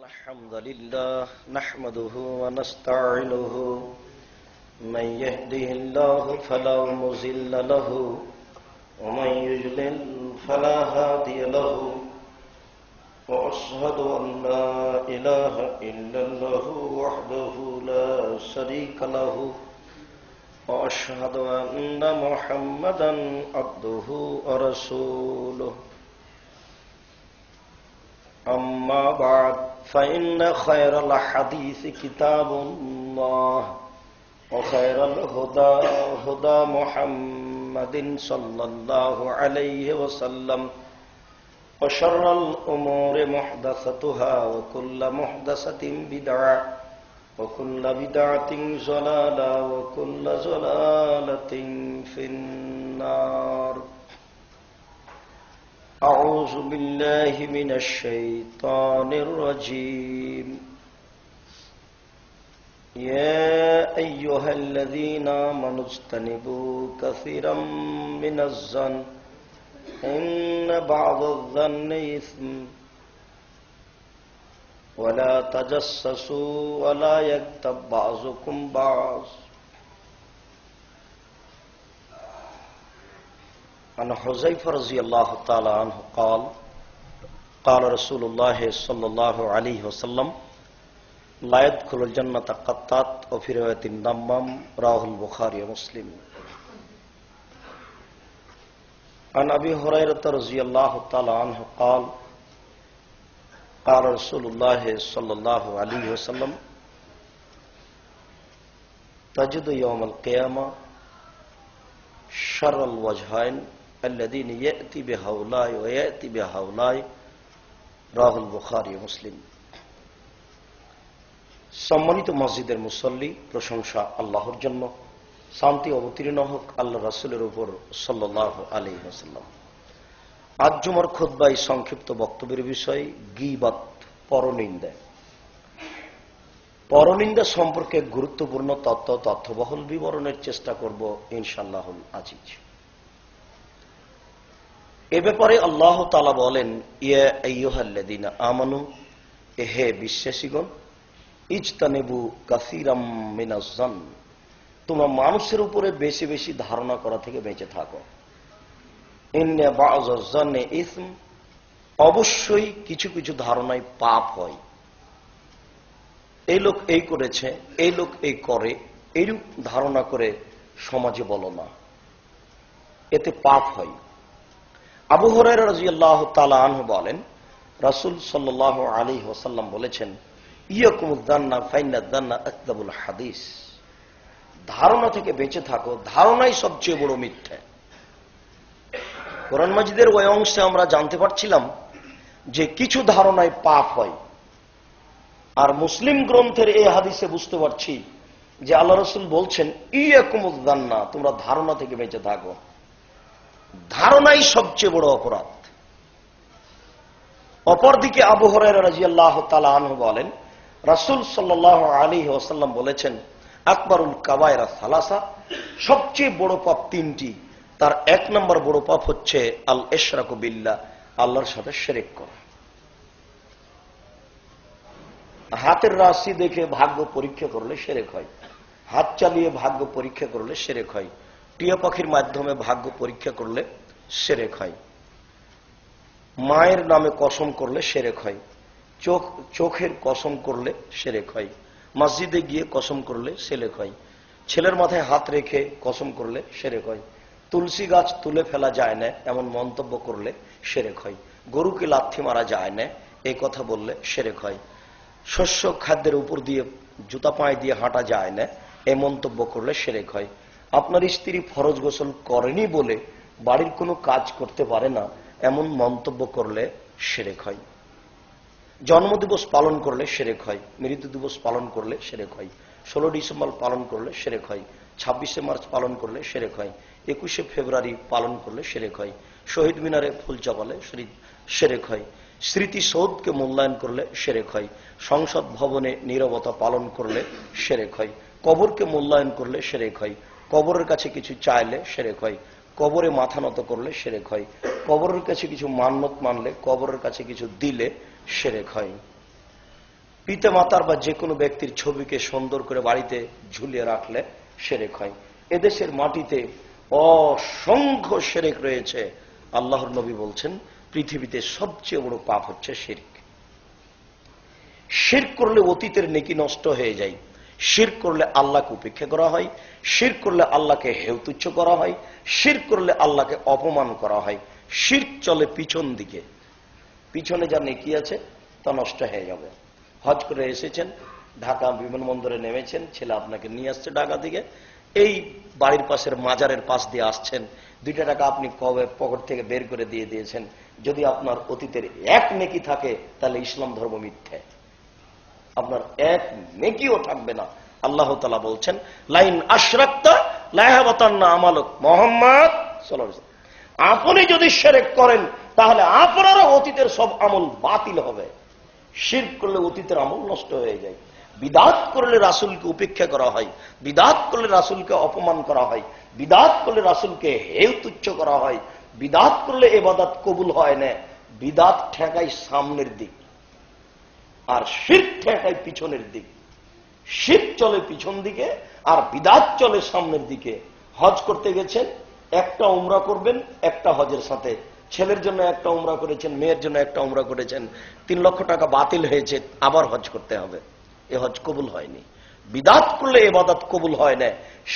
الحمد لله نحمده ونستعينه من يهده الله فلا مضل له ومن يضلل فلا هادي له وأشهد أن لا إله إلا الله وحده لا شريك له وأشهد أن محمدا عبده ورسوله أما بعد فإن خير الحديث كتاب الله وخير الهدى هدى محمد صلى الله عليه وسلم وشر الأمور محدثتها وكل محدثة بدعة وكل بدعة ضلالة وكل ضلالة في النار. أعوذ بالله من الشيطان الرجيم. يا أيها الذين آمنوا اجتنبوا كثيرا من الظن إن بعض الظن إثم ولا تجسسوا ولا يغتب بعضكم بعض. عن حذيفة رضي الله تعالى عنه قال قال رسول الله صلى الله عليه وسلم لا يدخل الجنة قطات وفي رواية النمام رواه البخاري ومسلم. عن أبي هريرة رضي الله تعالى عنه قال قال رسول الله صلى الله عليه وسلم تجد يوم القيامة شر الوجهين الذين يأتي بهؤلاء ويأتي بهؤلاء رواه البخاري ومسلم. সম্মানিত মসজিদের মুসল্লি, প্রশংসা আল্লাহর জন্য, শান্তি অবতীর্ণ হোক আল্লাহ রাসূলের উপর সাল্লাল্লাহু আলাইহি ওয়াসাল্লাম। আজ জুমার খুতবায় সংক্ষিপ্ত বক্তব্যের বিষয় গীবত, পরনিন্দা। পরনিন্দা সম্পর্কে গুরুত্বপূর্ণ তথ্যবহুল বিবরণের চেষ্টা করব ইনশাআল্লাহুল আজিজ। এ ব্যাপারে আল্লাহ তাআলা বলেন, ইয়া আইয়ুহাল্লাযীনা আমানু, হে বিশ্বাসীগণ, ইজতানিবু কাসীরাম মিনাজ-যন, তোমরা মানুষের উপরে বেশি বেশি ধারণা করা থেকে বেঁচে থাকো। ইন্না বা'যাজ-যন্নি ইসম, অবশ্যই কিছু কিছু ধারণায় পাপ হয়। এই লোক এই করেছে, এই লোক এই করে, এইরূপ ধারণা করে সমাজে বলো না, এতে পাপ হয়। আবু হুরায়রা রাদিয়াল্লাহু তাআলা আনহু বলেন, রাসূল সাল্লাল্লাহু আলাইহি ওয়াসাল্লাম বলেছেন, ইয়াকুমুয-যান্না ফাইন্নায-যান্না আকযাবুল হাদিস, ধারণা থেকে বেঁচে থাকো, ধারণাই সবচেয়ে বড় মিথ্যা। কোরআন মাজিদের ওই অংশে আমরা জানতে পারছিলাম যে কিছু ধারণায় পাপ হয়, আর মুসলিম গ্রন্থের এই হাদিসে বুঝতে পারছি যে আল্লাহ রাসূল বলছেন, ইয়াকুমুয-যান্না, তোমরা ধারণা থেকে বেঁচে থাকো, ধারণাই সবচেয়ে বড় অপরাধ। অপরদিকে আবু হুরায়রা রাদিয়াল্লাহু তাআলা আনহু বলেন, রাসূল সাল্লাল্লাহু আলাইহি ওয়াসাল্লাম বলেছেন, আকবারুল কাবায়রা সালাসা, সবচেয়ে বড় পাপ তিনটি। তার এক নম্বর বড় পাপ হচ্ছে আল ইশরাকু বিল্লাহ, আল্লাহর সাথে শিরক করা। হাতের রাশি দেখে ভাগ্য পরীক্ষা করলে শিরক হয়, হাত চালিয়ে ভাগ্য পরীক্ষা করলে শিরক হয়, টিয়া পাখির মাধ্যমে ভাগ্য পরীক্ষা করলে শিরক হয়, মায়ের নামে কসম করলে শিরক হয়, চোখের কসম করলে শিরক হয়, মসজিদে গিয়ে কসম করলে শিরক হয়, ছেলের মাথায় হাত রেখে কসম করলে শিরক হয়, তুলসী গাছ তুলে ফেলা যায় না এমন মন্তব্য করলে শিরক হয়, গরুকে লাথি মারা যায় না এই কথা বললে শিরক হয়, শস্য খাদ্যের উপর দিয়ে জুতা পায়ে দিয়ে হাঁটা যায় না এই মন্তব্য করলে শিরক হয়, আপনার স্ত্রী ফরজ গোসল করেনি বলে বাড়ির কোনো কাজ করতে পারে না এমন মন্তব্য করলে শিরক হয়, জন্মদিবস পালন করলে শিরক হয়, মৃত্যু দিবস পালন করলে শিরক হয়, 16 ডিসেম্বর পালন করলে শিরক হয়, 26শে মার্চ পালন করলে শিরক হয়, 21শে ফেব্রুয়ারি পালন করলে শিরক হয়, শহীদ মিনারে ফুল চাপালে শিরক হয়, স্মৃতিসৌধকে মূল্যায়ন করলে শিরক হয়, সংসদ ভবনে নীরবতা পালন করলে শিরক হয়, কবরকে মূল্যায়ন করলে শিরক হয়, কবরের কাছে কিছু চাইলে শিরক হয়, কবরে মাথা নত করলে শিরক হয়, কবরের কাছে কিছু মান্যত মানলে, কবরের কাছে কিছু দিলে শিরক হয়। পিতা মাতার বা যে কোনো ব্যক্তির ছবিকে সুন্দর করে বাড়িতে ঝুলিয়ে রাখলে শিরক হয়। এদেশের মাটিতে অসংখ্য শিরক রয়েছে। আল্লাহর নবী বলছেন পৃথিবীতে সবচেয়ে বড় পাপ হচ্ছে শিরক। শিরক করলে অতীতের নেকি নষ্ট হয়ে যায়। শিরক করলে আল্লাহকে উপেক্ষা করা হয়। শিরক করলে আল্লাহকে হেয়তুচ্ছ করা হয়। শিরক করলে আল্লাহকে অপমান করা হয়। শিরক চলে পিছন দিকে, পিছনে যা নেকি আছে তা নষ্ট হয়ে যাবে। হজ করে এসেছেন, ঢাকা বিমানবন্দরে নেমেছেন, ছেলে আপনাকে নিয়ে আসছে ঢাকা থেকে, এই বাড়ির পাশের মাজারের পাশ দিয়ে আসছেন, 2 টাকা আপনি কবে পকেট থেকে বের করে দিয়ে দিয়েছেন। যদি আপনার অতীতের এক নেকি থাকে তাহলে ইসলাম ধর্ম মিথ্যে, আপনার এক নেকিও থাকবে না। আল্লাহ তাআলা বলছেন লাইন আশরাকতা লায়াহবাতান্না আমালুক। মুহাম্মদ সাল্লাল্লাহু আলাইহি ওয়াসাল্লাম, আপনি যদি শিরক করেন তাহলে আপনারও অতীতের সব আমল বাতিল হবে। শিরক করলে অতীতের আমল নষ্ট হয়ে যায়। বিদআত করলে রাসূলকে উপেক্ষা করা হয়। বিদআত করলে রাসূলকে অপমান করা হয়। বিদআত করলে রাসূলকে হেয়তুচ্ছ করা হয়। বিদআত করলে ইবাদত কবুল হয় না। বিদআত ঠেকায় সামনের দিক, আর শিরক ঠেকায় পিছনের দিক। শিরক চলে পিছন দিকে আর বিদআত চলে সামনের দিকে। হজ করতে গেছেন, একটা উমরা করবেন একটা হজের সাথে। ছেলের জন্য একটা উমরা করেছেন, মেয়ের জন্য একটা উমরা করেছেন, 3 লক্ষ টাকা বাতিল হয়েছে, আবার হজ করতে হবে। এ হজ কবুল হয়নি। বিদআত করলে ইবাদত কবুল হয় না।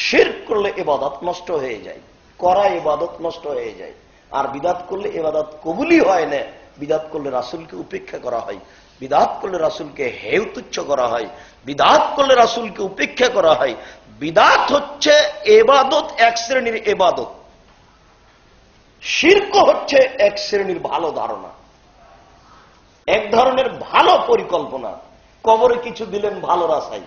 শিরক করলে ইবাদত নষ্ট হয়ে যায়, করা ইবাদত নষ্ট হয়ে যায়। আর বিদআত করলে ইবাদত কবুলই হয় না। বিদআত করলে রাসূলকে উপেক্ষা করা হয়। বিদআত করলে রাসূলকে হেয়তুচ্ছ করা হয়। বিদআত করলে রাসূলকে উপেক্ষা করা হয়। বিদআত হচ্ছে ইবাদত, এক শ্রেণীর ইবাদত। শিরক হচ্ছে এক শ্রেণীর ভালো ধারণা, এক ধরনের ভালো পরিকল্পনা। কবরে কিছু দিলেন ভালো রাসাই,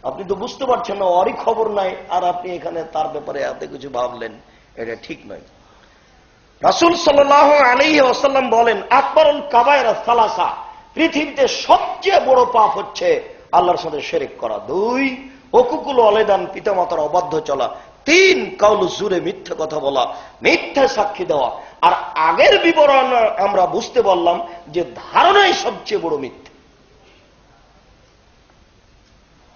আপনি তো বুঝতে পারছেন না, ওরই খবর নাই, আর আপনি এখানে তার ব্যাপারে এত কিছু ভাবলেন, এটা ঠিক নয়। রাসূল সাল্লাল্লাহু আলাইহি ওয়াসাল্লাম বলেন আকবারুল কাবায়ের সালাসা, পৃথিবীতে সবচেয়ে বড় পাপ হচ্ছে আল্লাহর সাথে শিরক করা। 2 হুকুকুল ওয়ালিদান, পিতামাতার অবাধ্য চলা। 3 কাউলু জুরে, মিথ্যা কথা বলা, মিথ্যা সাক্ষী দেওয়া। আর আগের বিবরণ আমরা বুঝতে পারলাম যে ধারণাই সবচেয়ে বড় মিথ্যা।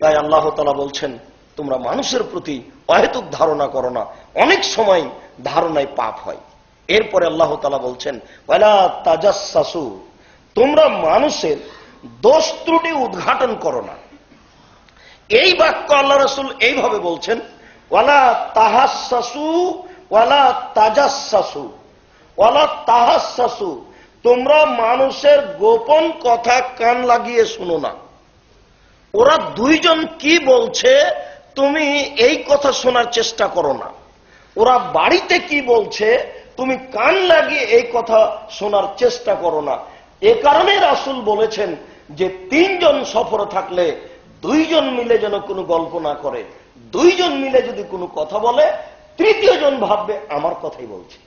তাই আল্লাহ তাআলা বলছেন তোমরা মানুষের প্রতি অহেতুক ধারণা করো না, অনেক সময় ধারণায় পাপ হয়। এরপরে আল্লাহ তাআলা বলছেন ওয়ালা তাজাসসু, তোমরা মানুষের দোষ ত্রুটি উদ্ঘাটন করো না। এই বাক্য আল্লাহ রাসূল এইভাবে বলছেন ওয়ালা তাহাসসু ওয়ালা তাজাসসু ওয়ালা তাহাসসু, তোমরা মানুষের গোপন কথা কান লাগিয়ে শুনো না। ওরা 2 জন কি বলছে তুমি এই কথা শোনার চেষ্টা করো না। ওরা বাড়িতে কি বলছে তুমি কান লাগিয়ে এই কথা শোনার চেষ্টা করো না। এ কারণে রাসূল বলেছেন যে 3 জন সফরে থাকলে 2 জন মিলে যেন কোনো গল্প না করে। 2 জন মিলে যদি কোনো কথা বলে, 3য় জন ভাববে আমার কথাই বলছে,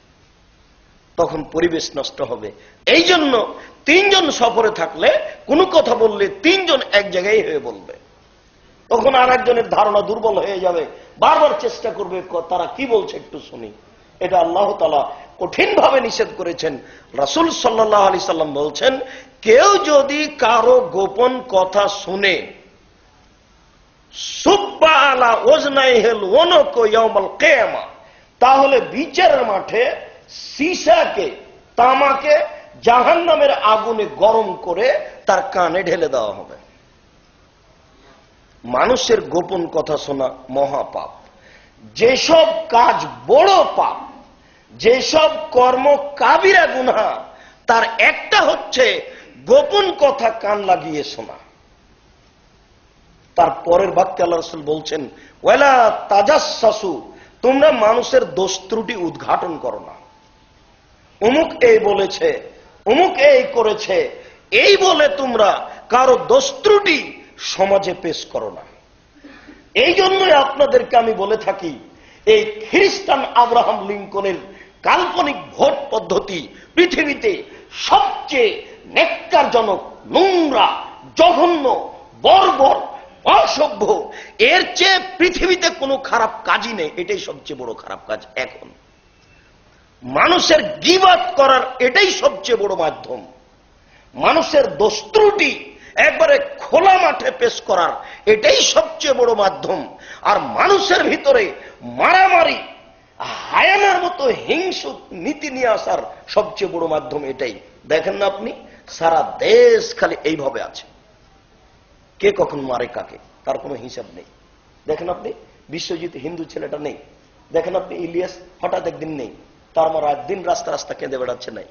তখন পরিবেশ নষ্ট হবে। এই জন্য 3 জন সফরে থাকলে কোনো কথা বললে 3 জন এক জায়গায় হয়ে বলবে, তখন আর একজনের ধারণা দুর্বল হয়ে যাবে, বারবার চেষ্টা করবে তারা কি বলছে একটু শুনি। এটা আল্লাহ তাআলা কঠিন ভাবে নিষেধ করেছেন। রাসূল সাল্লাল্লাহু আলাইহি সাল্লাম বলছেন কেউ যদি কারো গোপন কথা শুনে সুব্বা আলা ওজনাইহিল ওয়ানক ইয়াউমাল কিয়ামা, তাহলে বিচারের মাঠে সীসাকে, তামাকে জাহান্নামের আগুনে গরম করে তার কানে ঢেলে দেওয়া হবে। মানুষের গোপন কথা শোনা মহাপাপ। যেসব কাজ বড় পাপ, যেসব কর্ম কাবিরা গুনাহ, তার একটা হচ্ছে গোপন কথা কান লাগিয়ে শোনা। তার পরের বাক্যে আল্লাহ রাসূল বলছেন ওয়ালা তাজাসসু, তোমরা মানুষের দোষ ত্রুটি উদ্ঘাটন করো না। অমুক এই বলেছে, অমুক এই করেছে, এই বলে তোমরা কারো দোষ ত্রুটি সমাজে পেশ করো না। এই জন্যই আপনাদেরকে আমি বলে থাকি এই খ্রিস্টান আব্রাহাম লিঙ্কনের কাল্পনিক ভোট পদ্ধতি পৃথিবীতে সবচেয়ে নেক্কারজনক, নোংরা, জঘন্য, বর্বর, অসভ্য। এর চেয়ে পৃথিবীতে কোনো খারাপ কাজই নেই। এটাই সবচেয়ে বড় খারাপ কাজ এখন। মানুষের গীবত করার এটাই সবচেয়ে বড় মাধ্যম। মানুষের দোষ ত্রুটি একবারে খোলা মাঠে পেশ করার এটাই সবচেয়ে বড় মাধ্যম। আর মানুষের ভিতরে মারামারি হায়ানার মতো হিংসুক নীতি নিয়ে আসার সবচেয়ে বড় মাধ্যম এটাই। দেখেন না আপনি, সারা দেশ খালি এইভাবে আছে, কে কখন মারে কাকে তার কোনো হিসাব নেই। দেখেন আপনি বিশ্বজিৎ হিন্দু ছেলেটা নেই, দেখেন আপনি ইলিয়াস হঠাৎ একদিন নেই, তার মা রাত দিন রাস্তা রাস্তা কেঁদে বেড়াচ্ছে নাই।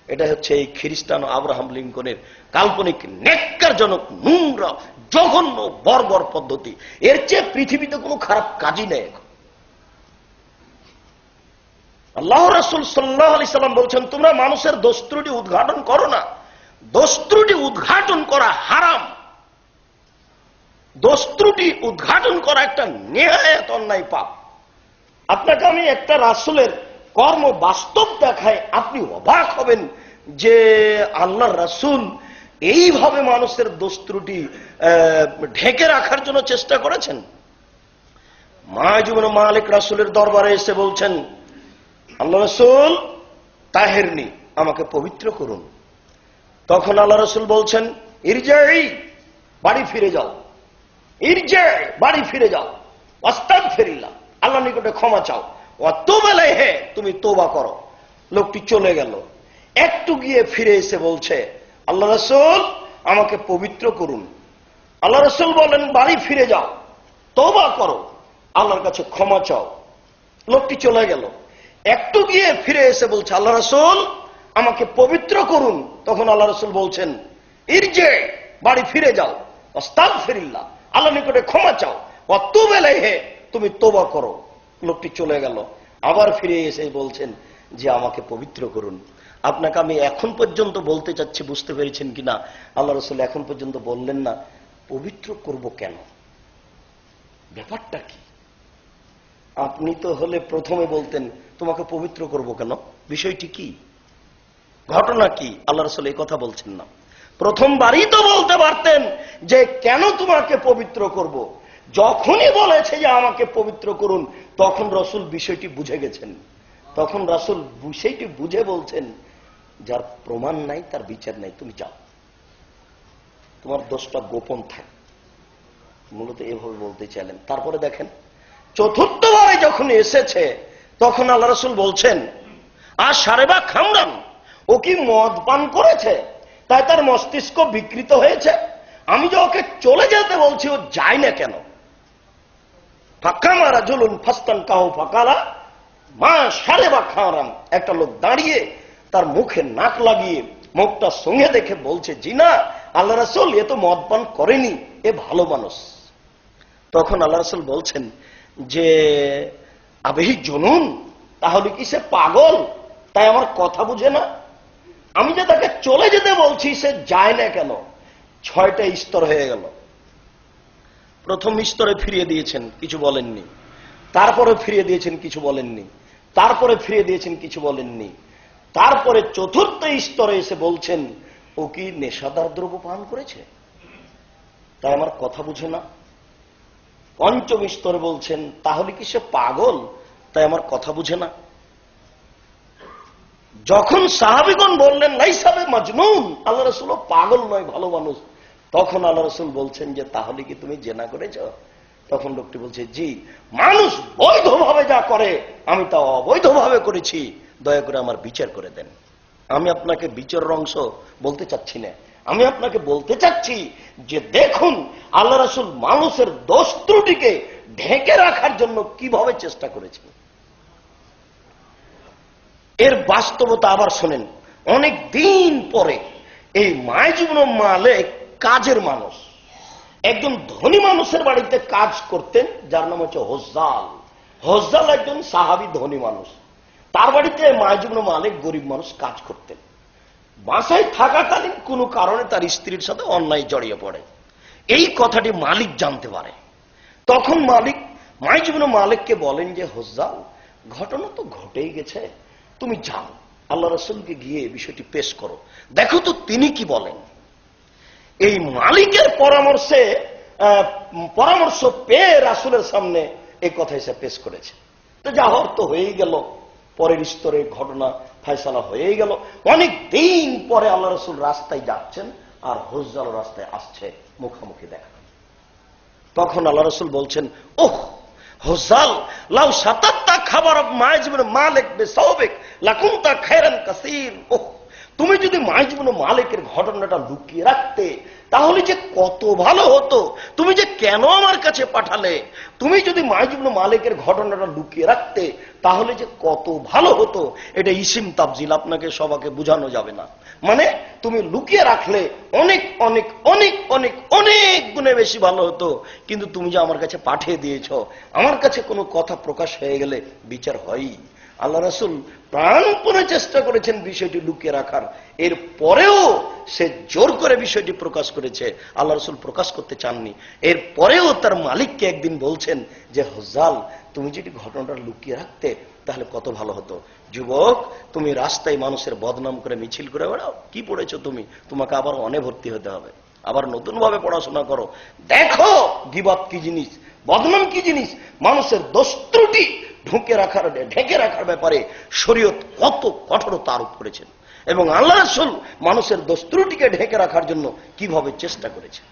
এটা হচ্ছে এই খ্রিস্টান আব্রাহাম লিঙ্কনের কাল্পনিক নেককারজনক নোংরা জঘন্য বর্বর পদ্ধতি। এর চেয়ে পৃথিবীতে কোনো খারাপ কাজই নেই। এখন আল্লাহ রাসূল সাল্লাল্লাহু আলাইহি সাল্লাম বলছেন, তোমরা মানুষের দোষ ত্রুটি উদ্ঘাটন করো না। দোষ ত্রুটি উদ্ঘাটন করা হারাম। দোষ ত্রুটি উদ্ঘাটন করা একটা নেহায়েত অন্যায় পাপ। আপনাকে আমি একটা রাসূলের কর্ম বাস্তব দেখায়, আপনি অবাক হবেন যে আল্লাহর রাসূল এইভাবে মানুষের দোষ ত্রুটি ঢেকে রাখার জন্য চেষ্টা করেছেন। মাইজ ইবনে মালিক রাসূলের দরবারে এসে বলছেন, আল্লাহ রাসূল তাহেরনি, আমাকে পবিত্র করুন। তখন আল্লাহ রাসূল বলছেন, ইরজাই, বাড়ি ফিরে যাও। ইরজাই, বাড়ি ফিরে যাও। আস্তাগফিরিল্লাহ, আল্লাহর নিকটে ক্ষমা চাও। ওয়াতুব আলাইহি, তুমি তওবা করো। লোকটি চলে গেল। একটু গিয়ে ফিরে এসে বলছে, আল্লাহ রাসূল আমাকে পবিত্র করুন। আল্লাহ রাসূল বলেন, বাড়ি ফিরে যাও, তওবা করো, আল্লাহর কাছে ক্ষমা চাও। লোকটি চলে গেল। একটু গিয়ে ফিরে এসে বলছে, আল্লাহ রাসূল আমাকে পবিত্র করুন। তখন আল্লাহ রাসূল বলছেন, ইরজি, বাড়ি ফিরে যাও। আস্তাগফিরিল্লাহ, আল্লাহর নিকটে ক্ষমা চাও। ওয়াতুব আলাইহি, তুমি তওবা করো। লোকটি চলে গেল। আবার ফিরে এসে বলছেন যে আমাকে পবিত্র করুন। আপনাকে আমি এখন পর্যন্ত বলতে চাচ্ছি, বুঝতে পেরেছেন কিনা? আল্লাহ রাসূল এখন পর্যন্ত বললেন না পবিত্র করব কেন, ব্যাপারটা কি। আপনি তো হলে প্রথমে বলতেন তোমাকে পবিত্র করব কেন, বিষয়টি কি, ঘটনা কি। আল্লাহ রাসূল এই কথা বলছেন না। প্রথমবারই তো বলতে পারতেন যে কেন তোমাকে পবিত্র করব। যখনই বলেছে যে আমাকে পবিত্র করুন, তখন রাসূল বিষয়টি বুঝে গেছেন। তখন রাসূল বিষয়টি বুঝে বলছেন, যার প্রমাণ নাই তার বিচার নাই, তুমি যাও, তোমার দোষটা গোপন থাক। মূলত এভাবে বলতে চাইলেন। তারপরে দেখেন চতুর্থবারে যখন এসেছে, তখন আল্লাহ রাসূল বলছেন, আর সারেবা খামরান, ও কি মদ পান করেছে, তাই তার মস্তিষ্ক বিকৃত হয়েছে। আমি যে ওকে চলে যেতে বলছি, ও যায় না কেন। ফাকামা রাজুলুন ফাস্তান কাহু ফাকালা মা সারেবা খামরান, একটা লোক দাঁড়িয়ে তার মুখে নাক লাগিয়ে মুখটা সঙ্গে দেখে বলছে, জি না আল্লাহ রাসূল, এ তো মদ পান করেনি, এ ভালো মানুষ। তখন আল্লাহ রাসূল বলছেন যে আবেহি জুনুন, তাহলে কি সে পাগল, তাই আমার কথা বুঝে না। আমি যে তাকে চলে যেতে বলছি, সে যায় না কেন। 6টা স্তর হয়ে গেল। প্রথম স্তরে ফিরিয়ে দিয়েছেন, কিছু বলেননি। তারপরে ফিরিয়ে দিয়েছেন, কিছু বলেননি। তারপরে ফিরিয়ে দিয়েছেন, কিছু বলেননি। তারপরে চতুর্থ স্তরে এসে বলছেন, ও কি নেশাদার দ্রব্য পান করেছে, তাই আমার কথা বুঝে না। পঞ্চম স্তরে বলছেন, তাহলে কি সে পাগল, তাই আমার কথা বুঝে না। যখন সাহাবীগণ বললেন লাইসাবে মাজনুন, আল্লাহ রাসূল পাগল নয়, ভালো মানুষ, তখন আল্লাহ রাসূল বলছেন যে তাহলে কি তুমি জেনা করেছ। তখন লোকটি বলছে, জি, মানুষ বৈধভাবে যা করে আমি তা অবৈধভাবে করেছি, দয়া করে আমার বিচার করে দেন। আমি আপনাকে বিচারের অংশ বলতে চাচ্ছি না, আমি আপনাকে বলতে চাচ্ছি যে দেখুন আল্লাহ রাসূল মানুষের দোষ ত্রুটিকে ঢেকে রাখার জন্য কিভাবে চেষ্টা করেছেন। এর বাস্তবতা আবার শোনেন। অনেক দিন পরে এই মাইজ ইবনে মালিক কাজের মানুষ, একজন ধনী মানুষের বাড়িতে কাজ করতেন, যার নাম হচ্ছে হোজ্জাল। হোজ্জাল একজন সাহাবী ধনী মানুষ। তার বাড়িতে মাইজ ইবনে মালিক গরিব মানুষ কাজ করতেন। বাসায় থাকাকালীন কোনো কারণে তার স্ত্রীর সাথে অন্যায় জড়িয়ে পড়ে। এই কথাটি মালিক জানতে পারে। তখন মালিক মাইজ ইবনে মালিককে বলেন যে হোজ্জাল, ঘটনা তো ঘটেই গেছে, তুমি যাও আল্লাহ রাসূলকে গিয়ে বিষয়টি পেশ করো, দেখো তো তিনি কি বলেন। এই মালিকের পরামর্শ পেয়ে রাসূলের সামনে এই কথা এসে পেশ করেছে। তো যা হওয়ার তো হয়েই গেল, পরের স্তরে ঘটনা ফয়সালা হয়েই গেল। অনেক দিন পরে আল্লাহ রাসূল রাস্তায় যাচ্ছেন, আর হুজ্জাল রাস্তায় আসছে, মুখামুখি দেখা। তখন আল্লাহ রাসূল বলছেন, ওহ হুজ্জাল, লাউ সাতাত্তা খাবার মাইজ ইবনে মালিক বিসাওবিক লাকুনতা খায়রান কাসীর। ওহ, তুমি যদি মাইজ ইবনে মালিকের ঘটনাটা লুকিয়ে রাখতে তাহলে যে কত ভালো হতো। তুমি যে কেন আমার কাছে পাঠালে? তুমি যদি মাইজ ইবনে মালিকের ঘটনাটা লুকিয়ে রাখতে তাহলে যে কত ভালো হতো। এটা ইসিম তাফজিল, আপনাকে সবাইকে বোঝানো যাবে না। মানে তুমি লুকিয়ে রাখলে অনেক অনেক অনেক অনেক অনেক গুণে বেশি ভালো হতো। কিন্তু তুমি যে আমার কাছে পাঠিয়ে দিয়েছ, আমার কাছে কোনো কথা প্রকাশ হয়ে গেলে বিচার হয়ই। আল্লাহ রাসূল প্রাণপণে চেষ্টা করেছেন বিষয়টি লুকিয়ে রাখার, এর পরেও সে জোর করে বিষয়টি প্রকাশ করেছে। আল্লাহ রাসূল প্রকাশ করতে চাননি। এর পরেও তার মালিককে একদিন বলছেন যে হুজ্জাল, তুমি যদি ঘটনাটা লুকিয়ে রাখতে তাহলে কত ভালো হতো। যুবক, তুমি রাস্তায় মানুষের বদনাম করে মিছিল করে বেড়াও, কি পড়েছো তুমি? তোমাকে আবার অনে ভর্তি হতে হবে, আবার নতুন ভাবে পড়াশোনা করো। দেখো গীবত কি জিনিস, বদনাম কি জিনিস। মানুষের দোষ ত্রুটি ঢেকে রাখার ব্যাপারে শরীয়ত কত কঠোরতা আরোপ করেছেন, এবং আল্লাহ রাসূল মানুষের দোষ ত্রুটিকে ঢেকে রাখার জন্য কিভাবে চেষ্টা করেছেন।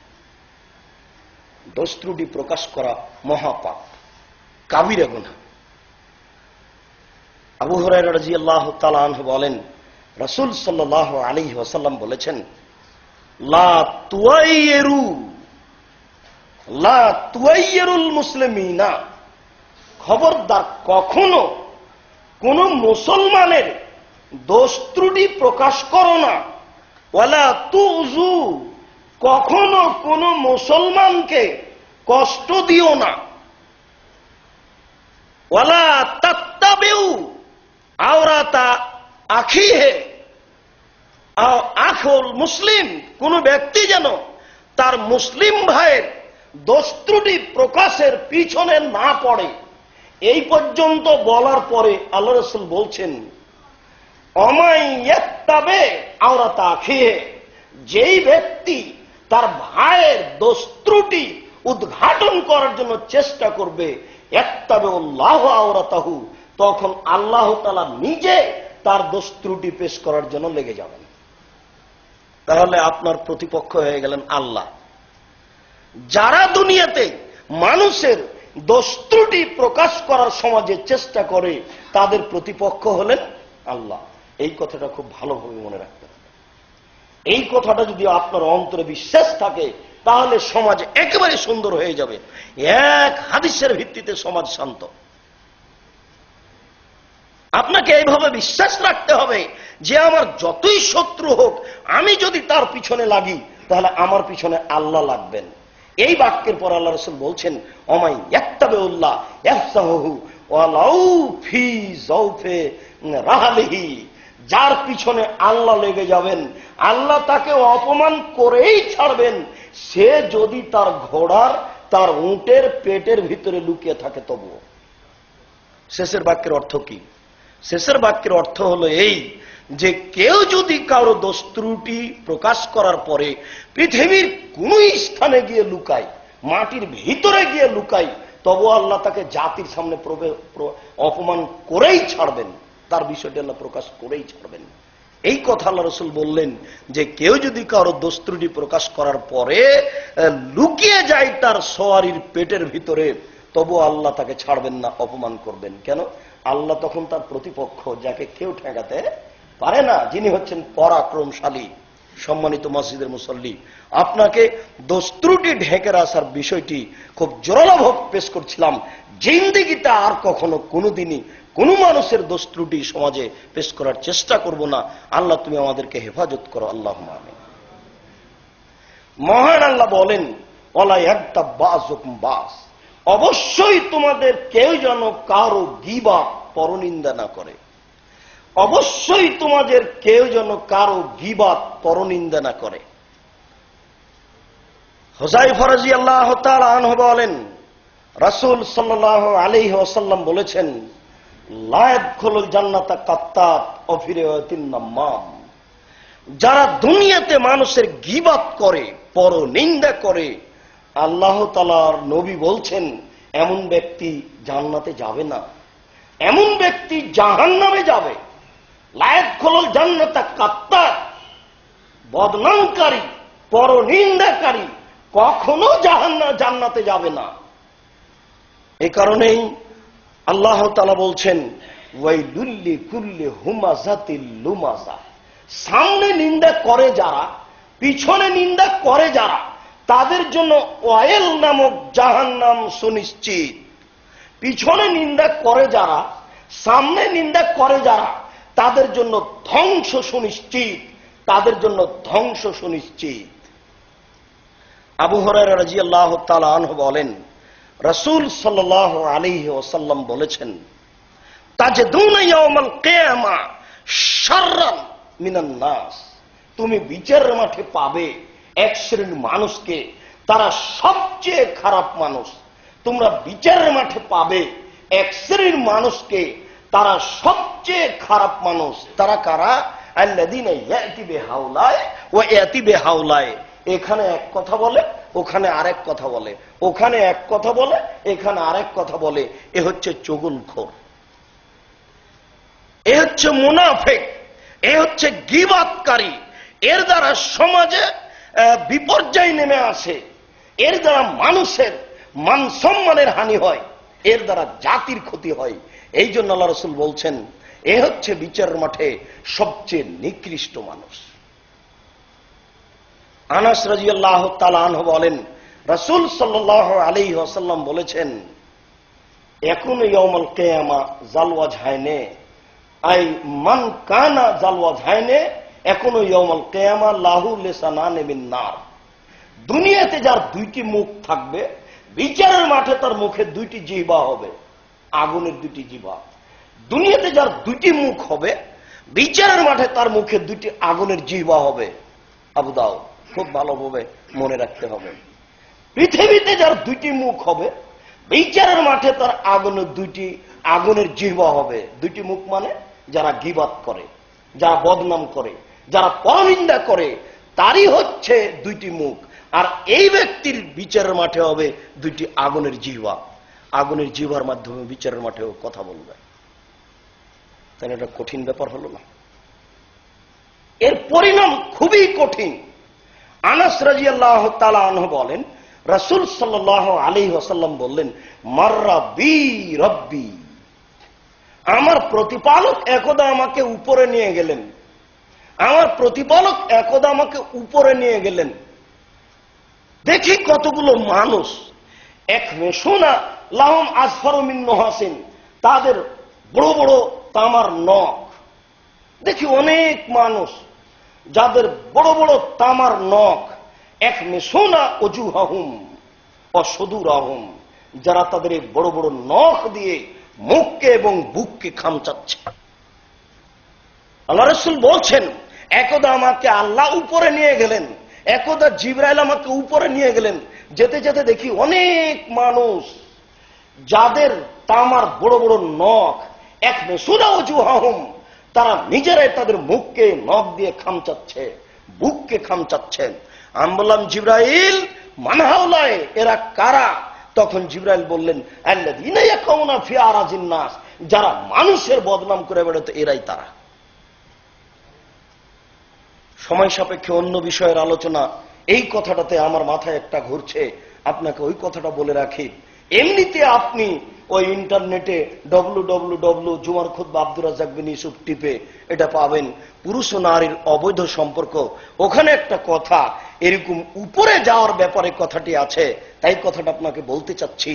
দোষ ত্রুটি প্রকাশ করা মহাপাপ, কাবিরা গুনাহ। আবু হুরায়রা রাদিয়াল্লাহু তাআলা আনহু বলেন, রাসূল সাল্লাল্লাহু আলাইহি ওয়াসাল্লাম বলেছেন, লা তুয়াইয়িরুল মুসলিমিনা, খবরদার কখনো কোন মুসলমানের দোষ ত্রুটি প্রকাশ করো না। ওয়ালা তুযু, কখনো কোন মুসলমানকে কষ্ট দিও না। ওয়ালা তাত্তাবিউ আওরাতা আখিহে, আখুল মুসলিম, কোন ব্যক্তি যেন তার মুসলিম ভাইয়ের দোষ ত্রুটি প্রকাশের পিছনে না পড়ে। এই পর্যন্ত বলার পরে আল্লাহ রাসূল বলছেন, অমাইয়াত্তাবে আওরাতা আখিহে, যেই ব্যক্তি তার ভাইয়ের দোষ ত্রুটি উদ্ঘাটন করার জন্য চেষ্টা করবে, ইয়াত্তাবিউল্লাহু আওরাতাহু, তখন আল্লাহ তাআলা নিজে তার দোষ ত্রুটি পেশ করার জন্য লেগে যাবেন। তাহলে আপনার প্রতিপক্ষ হয়ে গেলেন আল্লাহ। যারা দুনিয়াতে মানুষের দোষ ত্রুটি প্রকাশ করার সমাজে চেষ্টা করে, তাদের প্রতিপক্ষ হলেন আল্লাহ। এই কথাটা খুব ভালোভাবে মনে রাখতে হবে। এই কথাটা যদি আপনার অন্তরে বিশ্বাস থাকে তাহলে সমাজ একেবারে সুন্দর হয়ে যাবে। এক হাদিসের ভিত্তিতে সমাজ শান্ত। আপনাকে এইভাবে বিশ্বাস রাখতে হবে যে আমার যতই শত্রু হোক, আমি যদি তার পিছনে লাগি তাহলে আমার পিছনে আল্লাহ লাগবেন। এই বাক্যের পর আল্লাহ রাসূল বলছেন, অমাই ইয়াত্তাবিউল্লাহ ইয়াফসাহু ওয়ালাউ ফি যাওফি রাহলিহি, যার পিছনে আল্লাহ লেগে যাবেন, আল্লাহ তাকে অপমান করেই ছাড়বেন, সে যদি তার ঘোড়ার, তার উটের পেটের ভিতরে লুকিয়ে থাকে তবুও। শেষের বাক্যের অর্থ কি? শেষের বাক্যের অর্থ হলো এই যে কেউ যদি কারো দোষ ত্রুটি প্রকাশ করার পরে পৃথিবীর কোন স্থানে গিয়ে লুকায়, মাটির ভিতরে গিয়ে লুকায়, তবু আল্লাহ তাকে জাতির সামনে অপমান করেই ছাড়বেন, তার বিষয়টি আল্লাহ প্রকাশ করেই ছাড়বেন। এই কথা আল্লাহ রাসূল বললেন যে কেউ যদি কারো দোষ ত্রুটি প্রকাশ করার পরে লুকিয়ে যায় তার সওয়ারির পেটের ভিতরে, তবু আল্লাহ তাকে ছাড়বেন না, অপমান করবেন। কেন? আল্লাহ তখন তার প্রতিপক্ষ, যাকে কেউ ঠেকাতে পারে না, যিনি হচ্ছেন পরাক্রমশালী। সম্মানিত মসজিদের মুসল্লি, আপনাকে দোষ ত্রুটি ঢেকে রাখার বিষয়টি খুব জোরালোভাবে পেশ করছিলাম। জিন্দেগিতে আর কখনো কোনোদিনই কোন মানুষের দোষ ত্রুটি সমাজে পেশ করার চেষ্টা করব না। আল্লাহ তুমি আমাদেরকে হেফাজত করো, আল্লাহুম্মা আমিন। মহান আল্লাহ বলেন, ওয়ালা ইয়াগতাব বাযুকুম বাস, অবশ্যই তোমাদের কেউ যেন কারো গীবত পরনিন্দা না করে। অবশ্যই তোমাদের কেউ যেন কারো গীবত পরনিন্দা না করে। হুযায়ফা রাদিয়াল্লাহু তাআলা আনহু বলেন, রাসূল সাল্লাল্লাহু আলাইহি ওয়াসাল্লাম বলেছেন, লা ইয়াদখুলুল জান্নাতা কাত্তাত ওয়া ফি রিওয়ায়াতিন নাম্মাম, যারা দুনিয়াতে মানুষের গীবত করে, পরনিন্দা করে, আল্লাহ তাআলার নবী বলছেন এমন ব্যক্তি জান্নাতে যাবে না, এমন ব্যক্তি জাহান্নামে যাবে। লা ইয়াদখুলুল জান্নাতা কাত্তাত, বদনামকারী, পরনিন্দাকারী কখনো জান্নাতে যাবে না। এই কারণেই আল্লাহ তাআলা বলছেন ওয়াইলুল লিকুল্লি হুমাযাতিল লুমাযা, সামনে নিন্দা করে যারা, পিছনে নিন্দা করে যারা, তাদের জন্য ওয়াইল নামক জাহান্নাম সুনিশ্চিত। পিছনে নিন্দা করে যারা, সামনে নিন্দা করে যারা, তাদের জন্য ধ্বংস সুনিশ্চিত, তাদের জন্য ধ্বংস সুনিশ্চিত। আবু হুরায়রা রাদিয়াল্লাহু তাআলা আনহু বলেন, রাসূল সাল্লাল্লাহু আলাইহি ওয়াসাল্লাম বলেছেন, তাজদুনা ইয়াউমাল কিয়ামা শাররান মিনান নাস, তুমি বিচারের মাঠে পাবে এক শ্রেণীর মানুষকে, তারা সবচেয়ে খারাপ মানুষ। তোমরা বিচারের মাঠে পাবে এক শ্রেণীর মানুষকে, তারা সবচেয়ে খারাপ মানুষ। তারা কারা? আল্লাযীনা ইয়াতি বিহাউলায় ওয়া ইয়াতি বিহাউলায়, এখানে এক কথা বলে, ওখানে আরেক কথা বলে, ওখানে এক কথা বলে, এখানে আরেক কথা বলে। এ হচ্ছে চুগলখোর, এ হচ্ছে মুনাফিক, এ হচ্ছে গীবাতকারী। এর দ্বারা সমাজে বিপর্যয় নেমে আসে, এর দ্বারা মানুষের মান সম্মানের হানি হয়, এর দ্বারা জাতির ক্ষতি হয়। এই জন্য আল্লাহ রাসূল বলছেন, এ হচ্ছে বিচারের মাঠে সবচেয়ে নিকৃষ্ট মানুষ। আনাস রাদিয়াল্লাহু তাআলা আনহু বলেন, রাসূল সাল্লাল্লাহু আলাইহি ওয়াসাল্লাম বলেছেন, ইয়াকুনু ইয়াউমাল কিয়ামা জালওয়াজহাইনে, আই মান কানা জালওয়াজহাইনে ইয়াকুনু ইয়াউমাল কিয়ামা লাহু লিসানানি মিন নার। দুনিয়াতে যার দুইটি মুখ থাকবে, বিচারের মাঠে তার মুখে দুইটি জিহ্বা হবে, আগুনের দুইটি জিহ্বা। দুনিয়াতে যার দুইটি মুখ হবে, বিচারের মাঠে তার মুখে দুইটি আগুনের জিহ্বা হবে। আবু দাউদ, খুব ভালোভাবে মনে রাখতে হবে। পৃথিবীতে যার দুইটি মুখ হবে, বিচারের মাঠে তার আগুনের জিহ্বা হবে। দুইটি মুখ মানে যারা গীবাত করে, যারা বদনাম করে, যারা পরনিন্দা করে, তারই হচ্ছে দুইটি মুখ। আর এই ব্যক্তির বিচারের মাঠে হবে দুইটি আগুনের জিহ্বা। আগুনের জিহ্বার মাধ্যমে বিচারের মাঠেও কথা বলবে। তাহলে এটা কঠিন ব্যাপার হলো না? এর পরিণাম খুবই কঠিন। আনাস রাদিয়াল্লাহু তাআলা আনহু বলেন, রাসূল সাল্লাল্লাহু আলাইহি ওয়াসাল্লাম বললেন, মাররা বি রব্বি, আমার প্রতিপালক একদা আমাকে উপরে নিয়ে গেলেন, আমার প্রতিপালক একদা আমাকে উপরে নিয়ে গেলেন। দেখি কতগুলো মানুষ, এক মেশুনা লাহুম আসফারু মিন নুহাসিন, তাদের বড় বড় তামার নখ। দেখি অনেক মানুষ যাদের বড় বড় তামার নখ, এক মেশুনা ওজুহাহুম অসদুরাহুম, যারা তাদের এই বড় বড় নখ দিয়ে মুখকে এবং বুককে খামচাচ্ছে। আল্লাহ রাসূল বলছেন, একদা আমাকে আল্লাহ উপরে নিয়ে গেলেন, একদা জিবরাইল আমাকে উপরে নিয়ে গেলেন। যেতে যেতে দেখি অনেক মানুষ যাদের তামার বড় বড় নখ, এক মেশুনা ওজুহাহুম, তারা নিজেরাই তাদের মুখকে নখ দিয়ে খামচাচ্ছে, বুককে খামচাচ্ছে। আমি বললাম, জিবরাইল মান হাউলায়, এরা কারা? তখন জিবরাইল বললেন, আল্লাযীনা ইয়াকুনা ফি আরাজিন নাস, যারা মানুষের বদনাম করে বেড়াতো এরাই তারা। সময় সাপেক্ষে অন্য বিষয়ের আলোচনা, এই কথাটাতে আমার মাথায় একটা ঘুরছে, আপনাকে ওই কথাটা বলে রাখি। এমনিতে আপনি ওই ইন্টারনেটে www.jumarkhutba.abdurrazzaq.bin.yusuf টিপে এটা পাবেন, পুরুষ ও নারীর অবৈধ সম্পর্ক। ওখানে একটা কথা এরকম উপরে যাওয়ার ব্যাপারে কথাটি আছে, তাই কথাটা আপনাকে বলতে চাচ্ছি।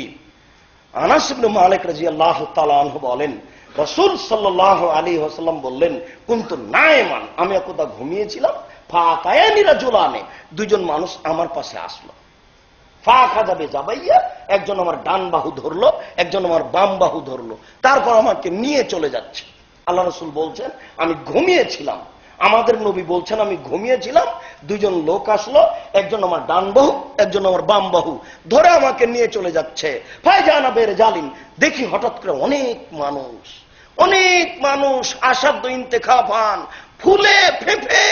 আনাস ইবনে মালিক রাদিয়াল্লাহু তাআলা আনহু বলেন, রাসূল সাল্লাল্লাহু আলাইহি ওয়াসাল্লাম বললেন, কুনতু নাইমান, আমি একদা ঘুমিয়েছিলাম, ফাতায়ানি রাজুলানে, দুইজন মানুষ আমার পাশে আসলো। ফাখাযাবে জাবাইয়া, একজন আমার ডান বাহু ধরলো, একজন আমার বাম বাহু ধরলো, তারপর আমাকে নিয়ে চলে যাচ্ছে। আল্লাহ রাসূল বলছেন, আমি ঘুমিয়েছিলাম। আমাদের নবী বলছেন, আমি ঘুমিয়েছিলাম, দুইজন লোক আসলো, একজন আমার ডান বাহু, একজন আমার বাম বাহু ধরে আমাকে নিয়ে চলে যাচ্ছে। ফায়জানা বেরে জালিন, দেখি হঠাৎ করে অনেক মানুষ আসাদ্দ ইন্তেখাফান, ফুলে ফেঁপে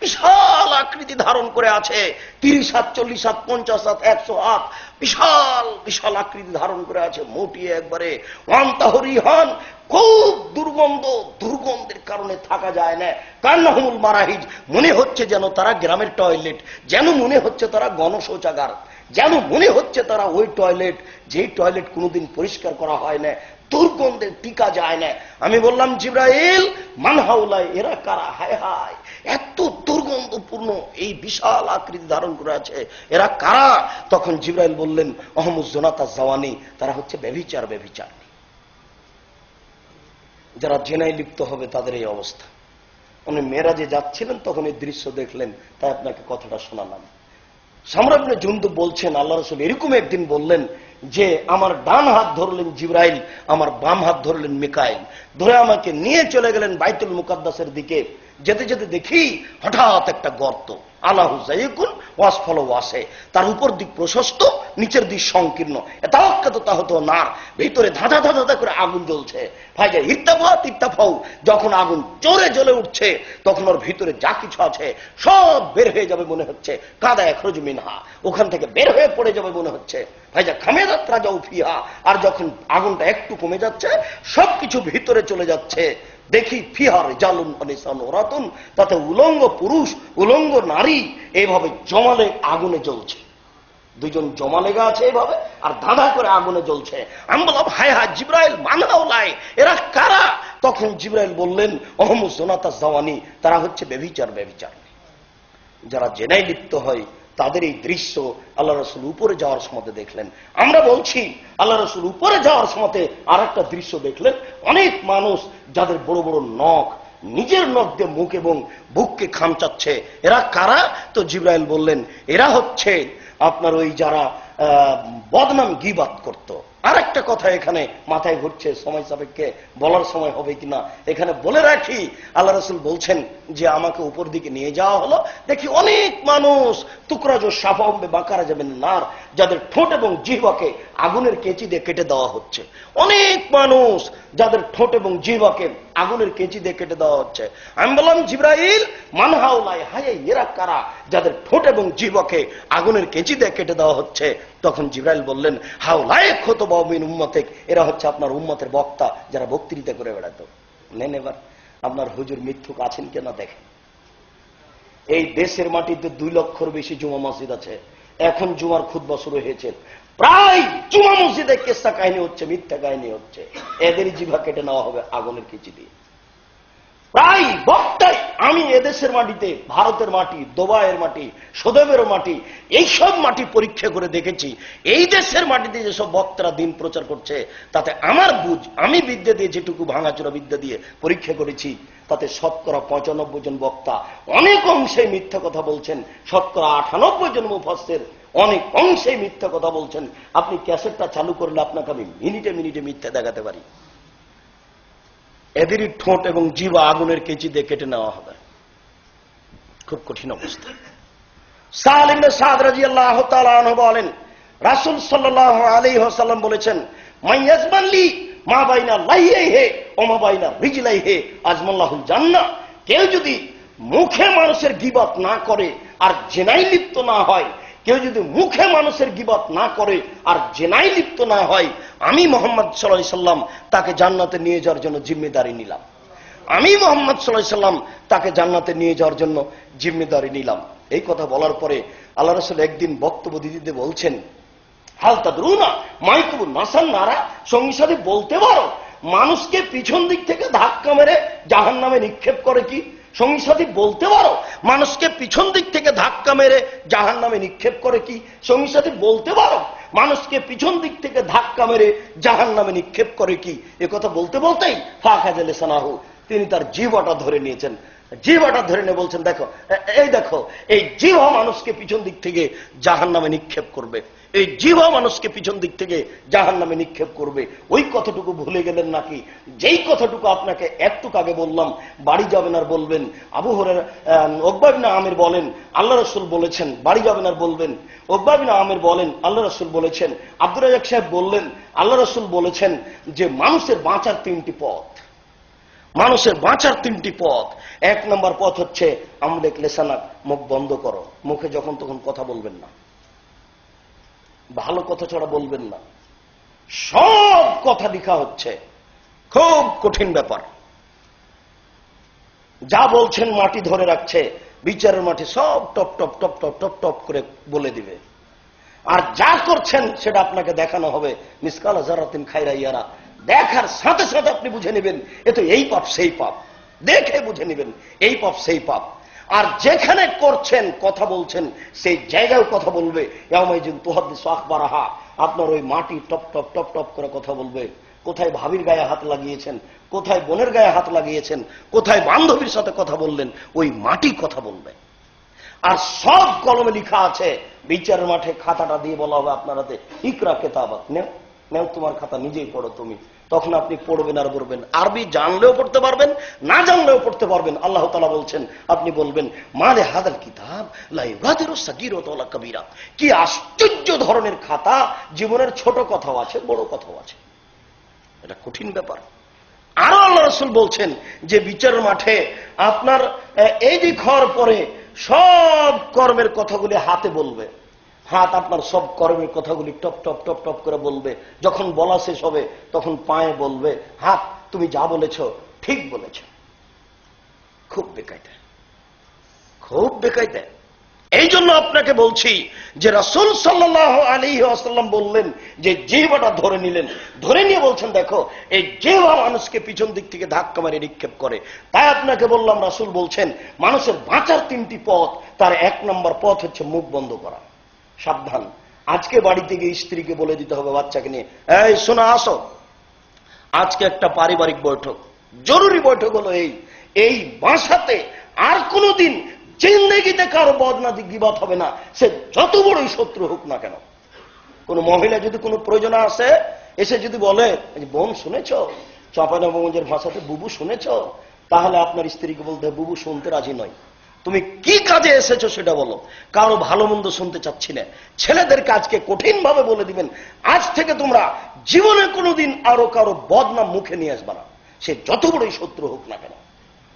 বিশাল আকৃতি ধারণ করে আছে, 30 হাত, 40 হাত, 50 হাত, 100 হাত, বিশাল বিশাল আকৃতি ধারণ করে আছে, মোটিয়ে একবারে। ওয়ান্তাহরিহান, খুব দুর্গন্ধ, দুর্গন্ধের কারণে থাকা যায় না। কান্নাহুমুল মারাহিজ, মনে হচ্ছে যেন তারা গ্রামের টয়লেট, যেন মনে হচ্ছে তারা গণশৌচাগার, যেন মনে হচ্ছে তারা ওই টয়লেট যেই টয়লেট কোনোদিন পরিষ্কার করা হয় না, দুর্গন্ধে টিকা যায় না। আমি বললাম, জিবরাইল, মানহাউলাই, এরা কারা? হায় হায়, এত দুর্গন্ধপূর্ণ এই বিশাল আকৃতি ধারণ করে আছে, এরা কারা? তখন জিবরাইল বললেন, অহমুজ্জোনাতা জাওয়ানি, তারা হচ্ছে ব্যভিচার, ব্যভিচার। যারা জেনায় লিপ্ত হবে তাদের এই অবস্থা। উনি মেরাজে যাচ্ছিলেন, তখন এই দৃশ্য দেখলেন, তাই আপনাকে কথাটা শোনালাম। সামরা ইবনে জুনদুব বলছেন, আল্লাহ রাসূল এরকম একদিন বললেন যে আমার ডান হাত ধরলেন জিবরাইল, আমার বাম হাত ধরলেন মিকাইল, ধরে আমাকে নিয়ে চলে গেলেন বাইতুল মুকাদ্দাসের দিকে। যেতে যেতে দেখি হঠাৎ একটা গর্ত, আলাহু যায়কুন ওয়াসফল ওয়াসে, তার উপর দিক প্রশস্ত, নিচের দিক সংকীর্ণ, এতাওয়াক্কাতু তাহতু নার, ভিতরে ধাঁধা ধাঁধা ধাঁধা করে আগুন জ্বলছে। ভাইজা ইত্তাফা তিত্তাফাউ, যখন আগুন জোরে জ্বলে উঠছে তখন ওর ভিতরে যা কিছু আছে সব বের হয়ে যাবে মনে হচ্ছে, কাদা এখরুজু মিনহা, ওখান থেকে বের হয়ে পড়ে যাবে মনে হচ্ছে। ভাইজা খামেদাত রাজাউ ফিহা, আর যখন আগুনটা একটু কমে যাচ্ছে, সবকিছু ভিতরে চলে যাচ্ছে, দেখি ফিহার জালুন অনিসান ওরাতুন, তাতে উলঙ্গ পুরুষ, উলঙ্গ নারী এইভাবে জমালে আগুনে জ্বলছে। দুইজন জমা লেগে আছে এইভাবে, আর ধাঁধা করে আগুনে জ্বলছে। আমি বললাম, হায় হায় জিবরাইল, মানহাউলাই, এরা কারা? তখন জিবরাইল বললেন, অহমুজ্জোনাতা জাওয়ানি, তারা হচ্ছে ব্যভিচার, ব্যভিচার। যারা জেনায় লিপ্ত হয় তাদের এই দৃশ্য আল্লাহ রাসূল উপরে যাওয়ার সময় দেখলেন। আমরা বলছি, আল্লাহ রাসূল উপরে যাওয়ার সময় আর একটা দৃশ্য দেখলেন, অনেক মানুষ যাদের বড় বড় নখ, নিজের নখ দিয়ে মুখ এবং বুককে খামচাচ্ছে। এরা কারা? তো জিবরাইল বললেন, এরা হচ্ছে আপনার ওই যারা বদনাম গীবাত করত। আর একটা কথা এখানে মাথায় ঘুরছে, সময় সাপেক্ষে বলার সময় হবে কিনা এখানে বলে রাখি। আল্লাহ রাসূল বলছেন যে আমাকে উপর দিকে নিয়ে যাওয়া হলো, দেখি অনেক মানুষ টুকরাজো সাফাম্বে বাঁকারা যাবেন নার, যাদের ঠোঁট এবং জিহ্বাকে আগুনের কেচি দিয়ে কেটে দেওয়া হচ্ছে। অনেক মানুষ যাদের ঠোঁট এবং জিহ্বাকে আগুনের কেচি দিয়ে কেটে দেওয়া হচ্ছে। আমি বললাম, জিবরাইল, মানহাউলাই, হায় এরা কারা যাদের ঠোঁট এবং জিহ্বাকে আগুনের কেচি দিয়ে কেটে দেওয়া হচ্ছে? তখন জিবরাইল বললেন, হাউলাই খুতবা মিন উম্মতিক, এরা হচ্ছে আপনার উম্মতের বক্তা, যারা বক্তৃতা করে বেড়াতো। নেন এবার আপনার হুজুর মিথ্যুক আছেন কেনা দেখেন। এই দেশের মাটিতে 2 লক্ষর বেশি জুমা মসজিদ আছে। এখন জুমার খুতবা শুরু হয়েছে, প্রায় জুমা মসজিদে কেসা কাহিনী হচ্ছে, মিথ্যা কাহিনী হচ্ছে। এদেরই জিভা কেটে নেওয়া হবে আগুনের কেচি দিয়ে। প্রায় বক্তাই আমি এদেশের মাটিতে, ভারতের মাটি, দুবাইয়ের মাটি, সৌদেবের মাটি, এইসব মাটি পরীক্ষা করে দেখেছি। এই দেশের মাটিতে যেসব বক্তারা দিন প্রচার করছে, তাতে আমার বুঝ, আমি বিদ্যা দিয়ে যেটুকু ভাঙাচোরা বিদ্যা দিয়ে পরীক্ষা করেছি, তাতে শতকরা 95 জন বক্তা অনেক অংশে মিথ্যা কথা বলছেন। শতকরা 98 জন মুফাসসির অনেক অংশে মিথ্যা কথা বলছেন। আপনি ক্যাসেটটা চালু করলে আপনাকে আমি মিনিটে মিনিটে মিথ্যা দেখাতে পারি। এদেরই ঠোঁট এবং জিহ্বা আগুনের কেচি দিয়ে কেটে নেওয়া হবে। খুব কঠিন অবস্থা। সাহল ইবনে সাদ রাদিয়াল্লাহু তাআলা আনহু বলেন, রাসূল সাল্লাল্লাহু আলাইহি ওয়াসাল্লাম বলেছেন, মাইয়াজমানলি মা বাইনা লাইহি ওয়া মা বাইনা রিজলাইহি আজমাল্লাহুল জান্নাহ। কেউ যদি মুখে মানুষের গীবত না করে আর জেনায় লিপ্ত না হয়, কেউ যদি মুখে মানুষের গীবত না করে আর জেনায় লিপ্ত না হয়, আমি মুহাম্মদ সাল্লাল্লাহু আলাইহি সাল্লাম তাকে জান্নাতে নিয়ে যাওয়ার জন্য জিম্মেদারি নিলাম। আমি মুহাম্মদ সাল্লাল্লাহু আলাইহি সাল্লাম তাকে জান্নাতে নিয়ে যাওয়ার জন্য জিম্মেদারি নিলাম। এই কথা বলার পরে আল্লাহ রাসূল একদিন বক্তব্য দিতে বলছেন, হাল তাদরুনা মাইকুবুন নাসান নারা, সঙ্গী সাথে বলতে পারো মানুষকে পিছন দিক থেকে ধাক্কা মেরে জাহান্নামে নিক্ষেপ করে কি? সঙ্গী সাথী বলতে পারো মানুষকে পিছন দিক থেকে ধাক্কা মেরে জাহান্নামে নিক্ষেপ করে কি? সঙ্গী সাথী বলতে পারো মানুষকে পিছন দিক থেকে ধাক্কা মেরে জাহান্নামে নিক্ষেপ করে কি? এ কথা বলতে বলতেই ফাখাযা লিসানাহু, তিনি তার জিহ্বাটা ধরে নিয়েছেন। জিহ্বাটা ধরে নিয়ে বলছেন, দেখো এই দেখো, এই জিহ্বা মানুষকে পিছন দিক থেকে জাহান্নামে নিক্ষেপ করবে, এই জিহ্বা মানুষকে পিছন দিক থেকে জাহান্নামে নিক্ষেপ করবে। ওই কথাটুকু ভুলে গেলেন নাকি? যেই কথাটুকু আপনাকে একটু আগে বললাম, বাড়ি যাবেন আর বলবেন, আবু হুরায়রা উকবা ইবনে আমির বলেন আল্লাহ রাসূল বলেছেন, বাড়ি যাবেন আর বলবেন, উকবা ইবনে আমির বলেন আল্লাহ রাসূল বলেছেন, আব্দুর রাজ্জাক সাহেব বললেন আল্লাহ রাসূল বলেছেন যে মানুষের বাঁচার 3টি পথ। মানুষের বাঁচার তিনটি পথ। এক নম্বর পথ হচ্ছে আমলেক লেসানাক, মুখ বন্ধ করো। মুখে যখন তখন কথা বলবেন না, ভালো কথা ছাড়া বলবেন না। সব কথা লিখা হচ্ছে, খুব কঠিন ব্যাপার। যা বলছেন মাটি ধরে রাখছে, বিচারের মাঠে সব top top top top top top করে বলে দিবে। আর যা করছেন সেটা আপনাকে দেখানো হবে, মিসকাল জারাতিন খায়রা ইয়ারা। দেখার সাথে সাথে আপনি বুঝে নেবেন এ তো এই পাপ সেই পাপ, দেখে বুঝে নেবেন এই পাপ সেই পাপ। আর যেখানে করছেন কথা বলছেন সেই জায়গায় কথা বলবে, আপনার ওই মাটি টপ টপ টপ টপ করে কথা বলবে। কোথায় ভাবির গায়ে হাত লাগিয়েছেন, কোথায় বোনের গায়ে হাত লাগিয়েছেন, কোথায় বান্ধবীর সাথে কথা বললেন, ওই মাটি কথা বলবে। আর সব কলমে লিখা আছে, বিচারের মাঠে খাতাটা দিয়ে বলা হবে আপনার হাতে, ইকরা কেতাবাক, নেও নেও তোমার খাতা নিজেই পড়ো তুমি। তখন আপনি পড়বেন আর বলবেন, আরবি জানলেও পড়তে পারবেন, না জানলেও পড়তে পারবেন। আল্লাহ তাআলা বলছেন, আপনি বলবেন মালে হাদাল কিতাব লা ইউগাদিরু সাগীরাতান ওয়ালা কাবীরা। কি আশ্চর্য ধরনের খাতা, জীবনের ছোট কথাও আছে, বড় কথাও আছে। এটা কঠিন ব্যাপার। আরো আল্লাহ রাসূল বলছেন যে বিচারের মাঠে আপনার এই দিক হওয়ার পরে সব কর্মের কথাগুলি হাতে বলবে। হাত আপনার সব কর্মের কথাগুলি টপ টপ টপ টপ করে বলবে। যখন বলা শেষ হবে তখন পায়ে বলবে, হাত তুমি যা বলেছ ঠিক বলেছ। খুব বেকায়দা, খুব বেকায়দা। এই জন্য আপনাকে বলছি যে রাসূল সাল্লাল্লাহু আলাইহি ওয়াসাল্লাম বললেন যে জিহ্বাটা ধরে নিলেন, ধরে নিয়ে বলছেন দেখো এই জিহ্বা মানুষকে পিছন দিক থেকে ধাক্কা মারে নিক্ষেপ করে। তাই আপনাকে বললাম, রাসূল বলছেন মানুষের বাঁচার তিনটি পথ, তার এক নম্বর পথ হচ্ছে মুখ বন্ধ করা। সাবধান, আজকে বাড়িতে গিয়ে স্ত্রীকে বলে দিতে হবে বাচ্চাকে নিয়ে, এই শোনা আসো, আজকে একটা পারিবারিক বৈঠক, জরুরি বৈঠক হলো এই বাসাতে আর কোনদিন জিন্দেগিতে কারো বদনাম গীবত হবে না, সে যত বড়ই শত্রু হোক না কেন। কোন মহিলা যদি কোনো প্রয়োজন আসে, এসে যদি বলে বোন শুনেছ, চাঁপাইনবাবগঞ্জের ভাষাতে বুবু শুনেছ, তাহলে আপনার স্ত্রীকে বলতে হবে বুবু শুনতে রাজি নয়, তুমি কি কাজে এসেছো সেটা বলো। কারো ভালো মন্দ শুনতে চাচ্ছি না। ছেলেদেরকে আজকে কঠিন ভাবে বলে দিবেন, আজ থেকে তোমরা জীবনে কোনোদিন আরো কারো বদনাম মুখে নিয়ে আসবা না, সে যত বড়ই শত্রু হোক না কেন।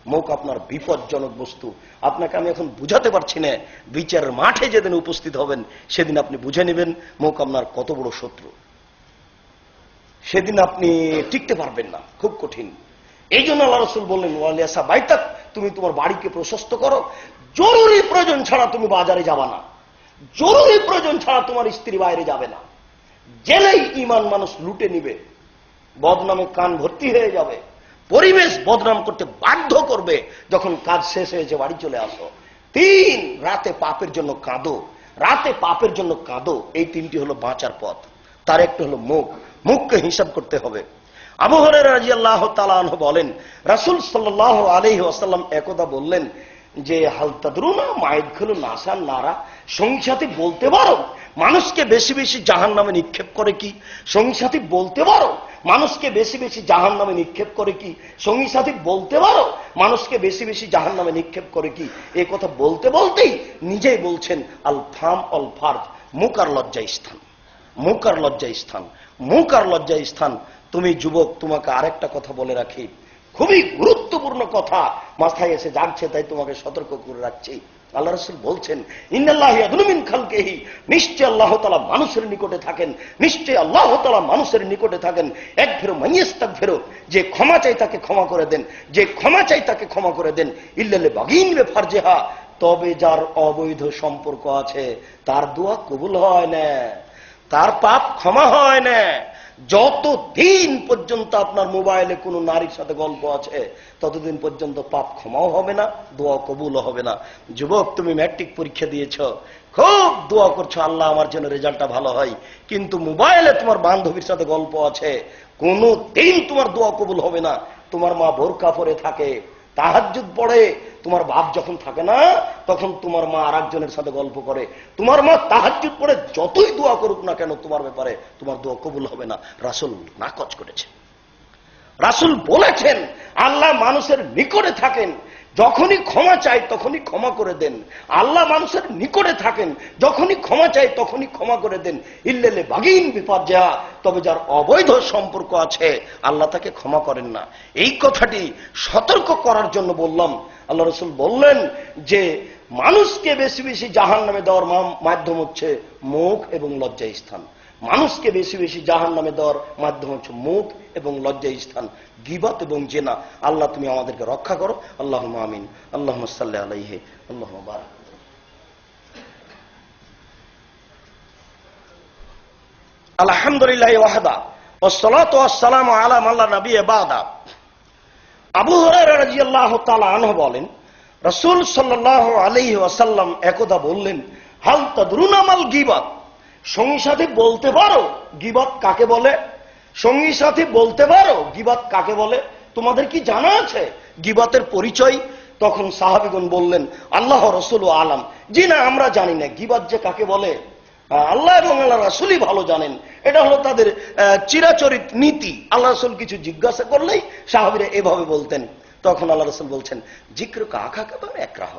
মুখ আপনার বিপজ্জনক বস্তু। আপনাকে আমি এখন বুঝাতে পারছি না, বিচারের মাঠে যেদিন উপস্থিত হবেন সেদিন আপনি বুঝে নেবেন মুখ আপনার কত বড় শত্রু। সেদিন আপনি টিকতে পারবেন না, খুব কঠিন। এই জন্য আল্লাহ রাসূল বললেন, ওয়ালিয়াসা বাইতাক, তুমি তোমার বাড়িকে প্রশস্ত করো। জরুরি প্রয়োজন ছাড়া তুমি বাজারে যাবা না, জরুরি প্রয়োজন ছাড়া তোমার স্ত্রী বাইরে যাবে না। জেলেই ইমান মানুষ লুটে নিবে, বদনামে কান ভর্তি হয়ে যাবে, পরিবেশ বদনাম করতে বাধ্য করবে। যখন কাজ শেষ হয়েছে বাড়ি চলে আসো। 3, রাতে পাপের জন্য কাঁদো, রাতে পাপের জন্য কাঁদো। এই তিনটি হলো বাঁচার পথ। তার একটা হলো মুখ, মুখকে হিসাব করতে হবে। আবু হুরায়রা রাদিয়াল্লাহু তাআলা আনহু বলেন, রাসূল সাল্লাল্লাহু আলাইহি ওয়াসাল্লাম একদা বললেন যে হাল তাদরুনা মা ইয়াদখুলু নাসান নারা, সঙ্গী সাথী বলতে পারো মানুষকে বেশি বেশি জাহান্নামে নিক্ষেপ করে কি? সঙ্গী সাথী বলতে পারো মানুষকে বেশি বেশি জাহান্নামে নিক্ষেপ করে কি? সঙ্গী সাথী বলতে পারো মানুষকে বেশি বেশি জাহান্নামে নিক্ষেপ করে কি? এই কথা বলতে বলতেই নিজেই বলছেন আল ফাম অল ফারজ, মুখ আর লজ্জা স্থান, মুখ আর লজ্জা স্থান, মুখ আর লজ্জা স্থান। তুমি যুবক, তোমাকে আরেকটা কথা বলে রাখি, খুবই গুরুত্বপূর্ণ কথা মাথায় এসে জাগছে, তাই তোমাকে সতর্ক করে রাখছি। আল্লাহ রাসূল বলছেন, ইন্নাল্লাহি ইয়াদনু মিন খালকিহি, নিশ্চয় আল্লাহ তাআলা মানুষের নিকটে থাকেন, নিশ্চয় আল্লাহ তাআলা মানুষের নিকটে থাকেন। একফিরু মাইয়াস্তাগফিরু, যে ক্ষমা চাই তাকে ক্ষমা করে দেন, যে ক্ষমা চাই তাকে ক্ষমা করে দেন। ইল্লা লিবাগিন বিফারজিহা, তবে যার অবৈধ সম্পর্ক আছে তার দোয়া কবুল হয় না, তার পাপ ক্ষমা হয় না। যতদিন পর্যন্ত আপনার মোবাইলে কোনো নারীর সাথে গল্প আছে ততদিন পর্যন্ত পাপ ক্ষমাও হবে না, দোয়া কবুলও হবে না। যুবক, তুমি ম্যাট্রিক পরীক্ষা দিয়েছ, খুব দোয়া করছো আল্লাহ আমার জন্য রেজাল্টটা ভালো হয়, কিন্তু মোবাইলে তোমার বান্ধবীর সাথে গল্প আছে, কোনো দিন তোমার দোয়া কবুল হবে না। তোমার মা বোরকা পরে থাকে, তাহাজ্জুদ পড়ে, তোমার বাপ যখন থাকে না তখন তোমার মা আর একজনের সাথে গল্প করে। তোমার মা তাহাজ্জুদ পড়ে যতই দোয়া করুক না কেন তোমার ব্যাপারে, তোমার দোয়া কবুল হবে না। রাসূল নাকচ করেছেন। রাসূল বলেছেন আল্লাহ মানুষের নিকটে থাকেন, যখনই ক্ষমা চাই তখনই ক্ষমা করে দেন। আল্লাহ মানুষের নিকটে থাকেন, যখনই ক্ষমা চাই তখনই ক্ষমা করে দেন। ইল্লেলে বাগিন বিপদ যা, তবে যার অবৈধ সম্পর্ক আছে আল্লাহ তাকে ক্ষমা করেন না। এই কথাটি সতর্ক করার জন্য বললাম। আল্লাহ রসুল বললেন যে মানুষকে বেশি বেশি জাহান্নামে দেওয়ার মাধ্যম হচ্ছে মুখ এবং লজ্জা স্থান। মানুষকে বেশি বেশি জাহান্নামে দেওয়ার মাধ্যম হচ্ছে মুখ এবং লজ্জা স্থান, গীবত এবং জেনা। আল্লাহ তুমি আমাদেরকে রক্ষা করো। আল্লাহুম্মা আমিন। আল্লাহুম্মা সাল্লি আলাইহি আল্লাহুম্মা বারাক। আলহামদুলিল্লাহি ওয়াহদা ওয়াসসালাতু ওয়াসসালামু আলা মান লা নাবিয়্যা বা'দা। আবু হুরায়রা রাদিয়াল্লাহু তাআলা আনহু বলেন, রাসূল সাল্লাল্লাহু আলাইহি ওয়াসাল্লাম একদা বললেন, হাল তাদরুনা মাল গীবত? সঙ্গী সাথী বলতে পারো গীবত কাকে বলে? সঙ্গী সাথী বলতে পারো গীবত কাকে বলে? তোমাদের কি জানা আছে গীবতের পরিচয়? তখন সাহাবীগণ বললেন, আল্লাহ রাসূল আলাম। জি না, আমরা জানি না গীবত যে কাকে বলে। আল্লাহ এবং আল্লাহ রাসূলই ভালো জানেন। এটা হলো তাদের চিরাচরিত নীতি। আল্লাহ রাসূল কিছু জিজ্ঞাসা করলেই সাহাবীরা এভাবে বলতেন। তখন আল্লাহ রাসূল বলছেন, যিকরুকা আখাকা ইকরাহ।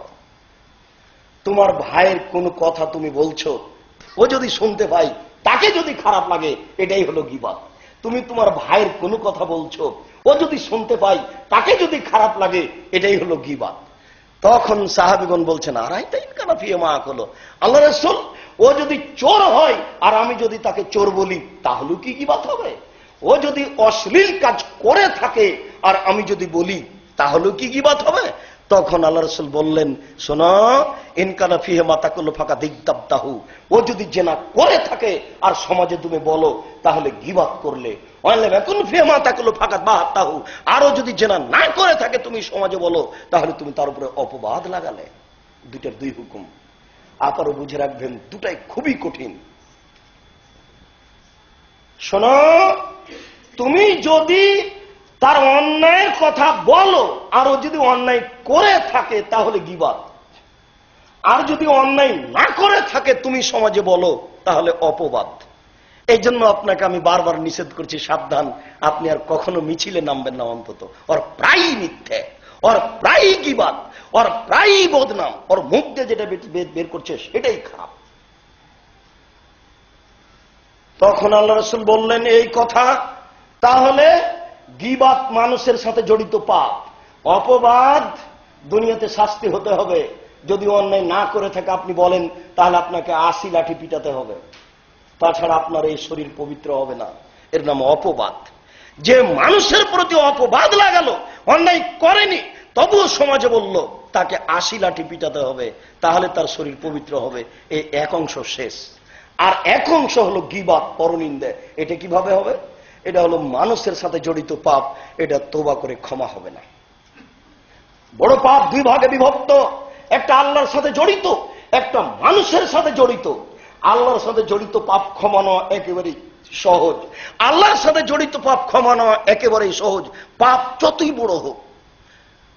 তোমার ভাইয়ের কোনো কথা তুমি বলছো, ও যদি শুনতে পাই তাকে যদি খারাপ লাগে, এটাই হলো গীবত। তুমি তোমার ভাইয়ের কোনো কথা বলছো, ও যদি শুনতে পাই তাকে যদি খারাপ লাগে, এটাই হলো গীবত। তখন সাহাবীগণ বলছেন, আরাইতা ইন কানা ফিহি মা আকুলু। আল্লাহ রাসূল, ও যদি চোর হয় আর আমি যদি তাকে চোর বলি, তাহলে কি গীবত হবে? ও যদি অশ্লীল কাজ করে থাকে আর আমি যদি বলি, তাহলে কি গীবত হবে? তখন আল্লাহ রাসূল বললেন, শোনো, ইন কানা ফিহি মা তাকুলু ফাকাদ ইগতাবতাহু। ও যদি জেনা করে থাকে আর সমাজে তুমি বলো, তাহলে গীবত করলে। ওয়ালাম ইয়াকুন ফিহি মা তাকুলু ফাকাদ বাহাতাহু। আরো যদি জেনা না করে থাকে তুমি সমাজে বলো, তাহলে তুমি তার উপরে অপবাদ লাগালে। দুইটার দুই হুকুম। আপারও বুঝে রাখবেন, দুটাই খুবই কঠিন। শোনো, তুমি যদি তার অন্যায়ের কথা বলো আরো যদি অন্যায় করে থাকে তাহলে গীবত, আর যদি অন্যায় না করে থাকে তুমি সমাজে বলো, তাহলে অপবাদ। এই জন্য আপনাকে আমি বারবার নিষেধ করছি, সাবধান, আপনি আর কখনো মিছিলে নামবেন না। অন্তত ওর প্রায়ই মিথ্যে, ওর প্রায়ই গীবত, ওর প্রায়ই বদনাম, ওর মুখ দিয়ে যেটা বের করছে সেটাই খারাপ। তখন আল্লাহ রাসূল বললেন এই কথা, তাহলে গীবত মানুষের সাথে জড়িত পাপ, অপবাদ, দুনিয়াতে শাস্তি হতে হবে। যদি অন্যায় না করে থাকে আপনি বলেন, তাহলে আপনাকে 80 লাঠি পিটাতে হবে, তাছাড়া আপনার এই শরীর পবিত্র হবে না। এর নাম অপবাদ। যে মানুষের প্রতি অপবাদ লাগালো, অন্যায় করেনি তবুও সমাজে বলল, তাকে 80 লাঠি পিটাতে হবে, তাহলে তার শরীর পবিত্র হবে। এই এক অংশ শেষ। আর এক অংশ হলো গীবত, পরনিন্দা। এটা কিভাবে হবে? এটা হলো মানুষের সাথে জড়িত পাপ, এটা তওবা করে ক্ষমা হবে না। বড় পাপ দুই ভাগে বিভক্ত, একটা আল্লাহর সাথে জড়িত, একটা মানুষের সাথে জড়িত। আল্লাহর সাথে জড়িত পাপ ক্ষমানো একেবারেই সহজ। আল্লাহর সাথে জড়িত পাপ ক্ষমানো একেবারেই সহজ, পাপ যতই বড় হোক।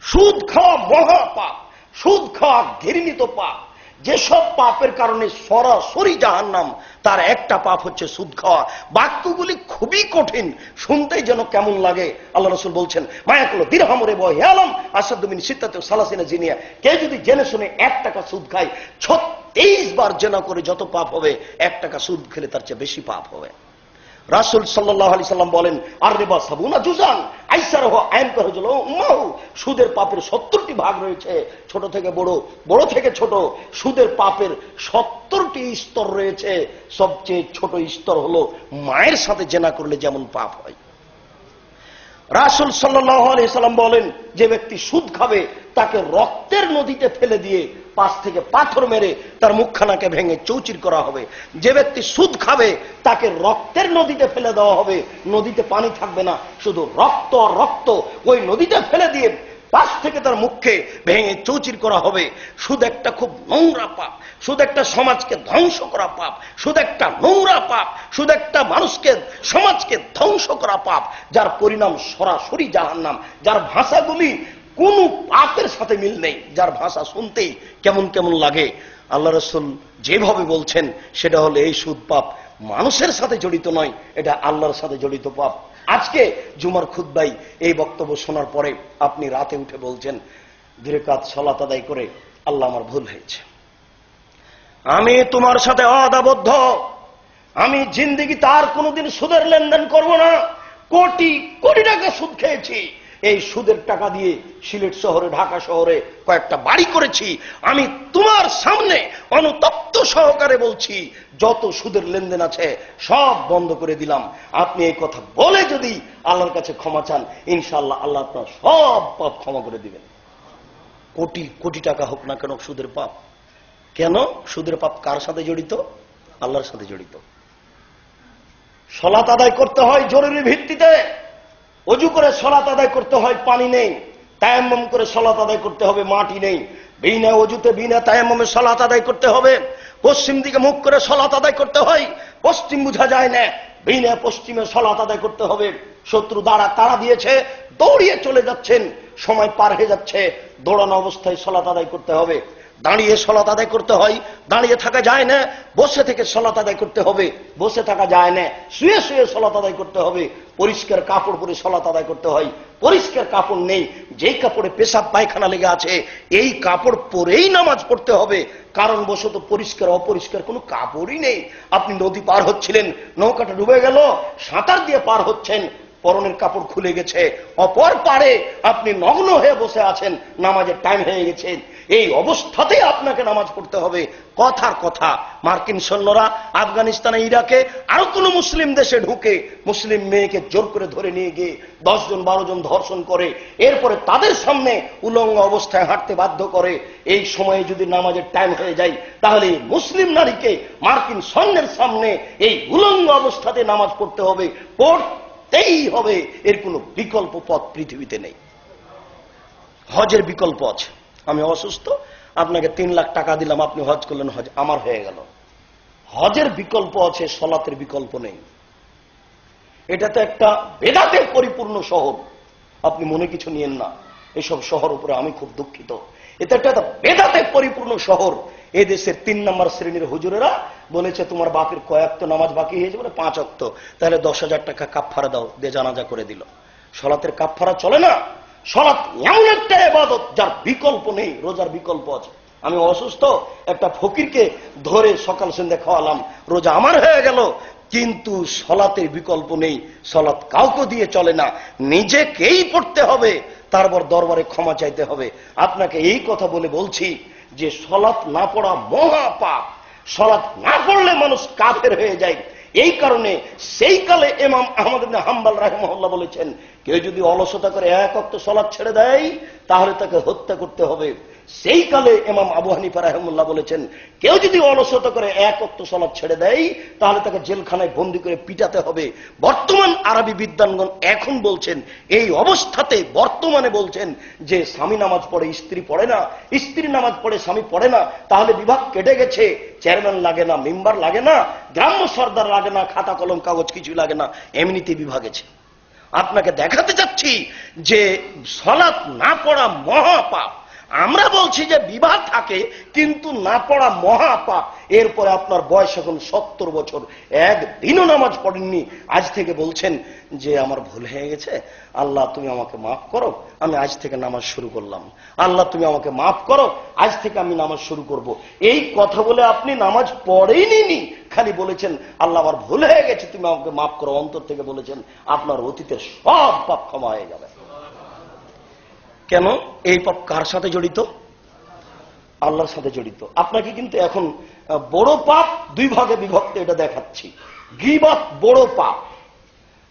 সুদ খাওয়া মহা পাপ, সুদ খাওয়া ঘৃণিত পাপ। যেসব পাপের কারণে সরাসরি জাহান্নাম, তার একটা পাপ হচ্ছে সুদ খাওয়া। বাক্যগুলি খুবই কঠিন, শুনতেই যেন কেমন লাগে। আল্লাহ রাসূল বলছেন, মায়াকুল দিরহামরে বয়ালাম আসাদু মিন সিত্তাতি সালাসিনা জিনিয়া। কে যদি জেনে শুনে 1 টাকা সুদ খায়, 36 বার জেনা করে যত পাপ হবে, 1 টাকা সুদ খেলে তার চেয়ে বেশি পাপ হবে। রাসূল সাল্লাল্লাহু আলাইহি সাল্লাম বলেন, আর রিবা সাবুনা জুজান আইসারহু আইনকারহুল উম্মাহু। সুদের পাপের 70টি ভাগ রয়েছে, ছোট থেকে বড়, বড় থেকে ছোট। সুদের পাপের 70টি স্তর রয়েছে। সবচেয়ে ছোট স্তর হলো মায়ের সাথে জেনা করলে যেমন পাপ হয়। রাসূল সাল্লাল্লাহু আলাইহি সাল্লাম বলেন, যে ব্যক্তি সুদ খাবে তাকে রক্তের নদীতে ফেলে দিয়ে 5 থেকে পাথর মেরে তার মুখখানাকে ভেঙে চৌচির করা হবে। যে ব্যক্তি সুদ খাবে তাকে রক্তের নদীতে ফেলে দেওয়া হবে, নদীতে পানি থাকবে না, শুধু রক্ত আর রক্ত। ওই নদীতে ফেলে দিয়ে 5 থেকে তার মুখকে ভেঙে চৌচির করা হবে। সুদ একটা খুব নোংরা পাপ, সুদ একটা সমাজকে ধ্বংস করা পাপ, সুদ একটা নোংরা পাপ, সুদ একটা মানুষকে, সমাজকে ধ্বংস করা পাপ, যার পরিণাম সরাসরি জাহান্নাম। যার ভাষাগুলি কোন পাপের সাথে মিল নেই, যার ভাষা শুনতেই কেমন কেমন লাগে। আল্লাহ রাসূল যেভাবে বলছেন সেটা হলো এই সুদ পাপ মানুষের সাথে জড়িত নয়, এটা আল্লাহর সাথে জড়িত পাপ। আজকে জুমার খুতবায় এই বক্তব্য শোনার পরে আপনি রাতে উঠে বলছেন 2 রাকাত সালাত আদায় করে, আল্লাহ আমার ভুল হয়েছে, আমি তোমার সাথে আদাবদ্ধ, আমি জিন্দেগি তার কোনোদিন সুদের লেনদেন করব না, কোটি কোটি টাকা সুদ খেয়েছি, এই সুদের টাকা দিয়ে সিলেট শহরে, ঢাকা শহরে কয়েকটা বাড়ি করেছি, আমি তোমার সামনে অনুতপ্ত সহকারে বলছি যত সুদের লেনদেন আছে সব বন্ধ করে দিলাম। আপনি এই কথা বলে যদি আল্লাহর কাছে ক্ষমা চান, ইনশাআল্লাহ আল্লাহ আপনার সব পাপ ক্ষমা করে দিবেন। কোটি কোটি টাকা হোক না কেন সুদের পাপ। কেন সুদের পাপ কার সাথে জড়িত? আল্লাহর সাথে জড়িত। সালাত আদায় করতে হয় জরুরি ভিত্তিতে, ওযু করে সালাত আদায় করতে হয়, পানি নেই, তায়াম্মুম করে সালাত আদায় করতে হবে, মাটি নেই, বিনা ওযুতে বিনা তায়াম্মুমে সালাত আদায় করতে হবে, পশ্চিম দিকে মুখ করে সালাত আদায় করতে হয়, পশ্চিম বোঝা যায় না, বিনা পশ্চিমে সালাত আদায় করতে হবে, শত্রু দ্বারা তাড়া দিয়েছে, দৌড়িয়ে চলে যাচ্ছেন, সময় পার হয়ে যাচ্ছে, দৌড়ানো অবস্থায় সালাত আদায় করতে হবে, দাঁড়িয়ে সালাত আদায় করতে হয়, দাঁড়িয়ে থাকা যায় না, বসে থেকে সালাত আদায় করতে হবে, বসে থাকা যায় না, শুয়ে শুয়ে সালাত আদায় করতে হবে, পরিষ্কার কাপড় পরে সালাত আদায় করতে হয়, পরিষ্কার কাপড় নেই, যেই কাপড়ে পেশাব পায়খানা লেগে আছে এই কাপড় পরেই নামাজ পড়তে হবে, কারণ বশত পরিষ্কার অপরিষ্কার কোনো কাপড়ই নেই। আপনি নদী পার হচ্ছিলেন, নৌকাটা ডুবে গেল, সাঁতার দিয়ে পার হচ্ছেন, পরনের কাপড় খুলে গেছে, অপর পারে আপনি নগ্ন হয়ে বসে আছেন, নামাজের টাইম হয়ে গেছে, এই অবস্থাতেই আপনাকে নামাজ পড়তে হবে। কথার কথা, মার্কিন সৈন্যরা আফগানিস্তানে, ইরাকে, আরো কোন মুসলিম দেশে ঢুকে মুসলিম মেয়েকে জোর করে ধরে নিয়ে গিয়ে 10 জন 12 জন ধর্ষণ করে, এরপরে তাদের সামনে উলঙ্গ অবস্থায় হাঁটতে বাধ্য করে। এই সময়ে যদি নামাজের টাইম হয়ে যায়, তাহলে মুসলিম নারীকে মার্কিন সৈন্যের সামনে এই উলঙ্গ অবস্থাতে নামাজ পড়তে হবে, পড়তেই হবে, এর কোনো বিকল্প পথ পৃথিবীতে নেই। হজের বিকল্প আছে, আমি অসুস্থ, আপনাকে 3 লাখ টাকা দিলাম, আপনি হজ করলেন, হজ আমার হয়ে গেল। হজের বিকল্প আছে, সালাতের বিকল্প নেই। এটা তো একটা বেদাতের পরিপূর্ণ শহর, আপনি মনে কিছু নিয়েন না, এসব শহর উপরে আমি খুব দুঃখিত। এটা একটা বেদাতে পরিপূর্ণ শহর। এই দেশের 3 নম্বর শ্রেণীর হুজুরেরা বলেছে তোমার বাপের কয়েকটা নামাজ বাকি হয়েছে, বলে 5 ওয়াক্ত, তাহলে 10,000 টাকা কাফারা দাও, দিয়ে জানাজা করে দিল। সালাতের কাফারা চলে না। সালাত এমন একটা ইবাদত যার বিকল্প নেই, রোজার বিকল্প আছে। আমি অসুস্থ, একটা ফকিরকে ধরে সকাল সন্ধ্যা খাওয়ালাম, রোজা আমার হয়ে গেল, কিন্তু সালাতের বিকল্প নেই। সালাত কাউকে দিয়ে চলে না, নিজেকেই পড়তে হবে, তারপর দরবারে ক্ষমা চাইতে হবে। আপনাকে এই কথা বলে বলছি যে সালাত না পড়া মহা পাপ, সালাত না পড়লে মানুষ কাফের হয়ে যায়। এই কারণে সেই কালে ইমাম আহমদ ইবনে হাম্বল রাহিমাহুল্লাহ বলেছেন, কেউ যদি অলসতা করে 1 ওয়াক্ত সালাত ছেড়ে দেয় তাহলে তাকে হত্যা করতে হবে। সেই কালে ইমাম আবু হানিফা রাহিমাহুল্লাহ বলেছেন, কেউ যদি অলসতা করে 1 ওয়াক্ত সালাত ছেড়ে দেয় তাহলে তাকে জেলখানায় বন্দী করে পিটাতে হবে। বর্তমান আরবি বিদ্বানগণ এখন বলছেন, এই অবস্থাতে বর্তমানে বলছেন যে স্বামী নামাজ পড়ে স্ত্রী পড়ে না, স্ত্রী নামাজ পড়ে স্বামী পড়ে না, তাহলে বিভাগ কেটে গেছে, চেয়ারম্যান লাগে না, মেম্বার লাগে না, গ্রাম্য সর্দার লাগে না, খাতা কলম কাগজ কিছু লাগে না, এমনিতে বিভাগ গেছে। আপনাকে দেখাতে চাচ্ছি যে সালাত না পড়া মহাপাপ। আমরা বলছি যে বিবাহ থাকে কিন্তু না পড়া মহাপাপ। এরপরে আপনার বয়স এখন 70 বছর, একদিনও নামাজ পড়েননি, আজ থেকে বলছেন যে আমার ভুল হয়ে গেছে, আল্লাহ তুমি আমাকে মাফ করো, আমি আজ থেকে নামাজ শুরু করলাম, আল্লাহ তুমি আমাকে মাফ করো, আজ থেকে আমি নামাজ শুরু করব। এই কথা বলে আপনি নামাজ পড়েইনি, খালি বলেছেন আল্লাহ আমার ভুল হয়ে গেছে, তুমি আমাকে মাফ করো, অন্তর থেকে বলেছেন, আপনার অতীতের সব পাপ ক্ষমা হয়ে যাবে। কেন? এই পাপ কার সাথে জড়িত? আল্লাহর সাথে জড়িত। আপনাকে কিন্তু এখন বড় পাপ 2 ভাগে বিভক্ত এটা দেখাচ্ছি। গীবত বড় পাপ,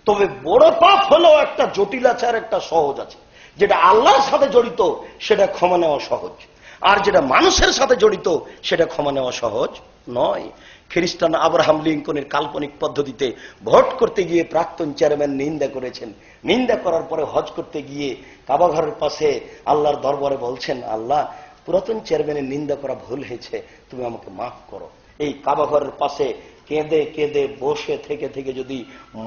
তবে বড় পাপ হলো একটা জটিল আছে আর একটা সহজ আছে। যেটা আল্লাহর সাথে জড়িত সেটা ক্ষমা নেওয়া সহজ, আর যেটা মানুষের সাথে জড়িত সেটা ক্ষমা নেওয়া সহজ নয়। খ্রিস্টান আব্রাহাম লিঙ্কনের কাল্পনিক পদ্ধতিতে ভোট করতে গিয়ে প্রাক্তন চেয়ারম্যান নিন্দা করেছেন। নিন্দা করার পরে হজ করতে গিয়ে কাবাঘরের পাশে আল্লাহর দরবারে বলছেন, আল্লাহ পুরাতন চেয়ারম্যানের নিন্দা করা ভুল হয়েছে, তুমি আমাকে মাফ করো। এই কাবাঘরের পাশে কেঁদে কেঁদে বসে থেকে থেকে যদি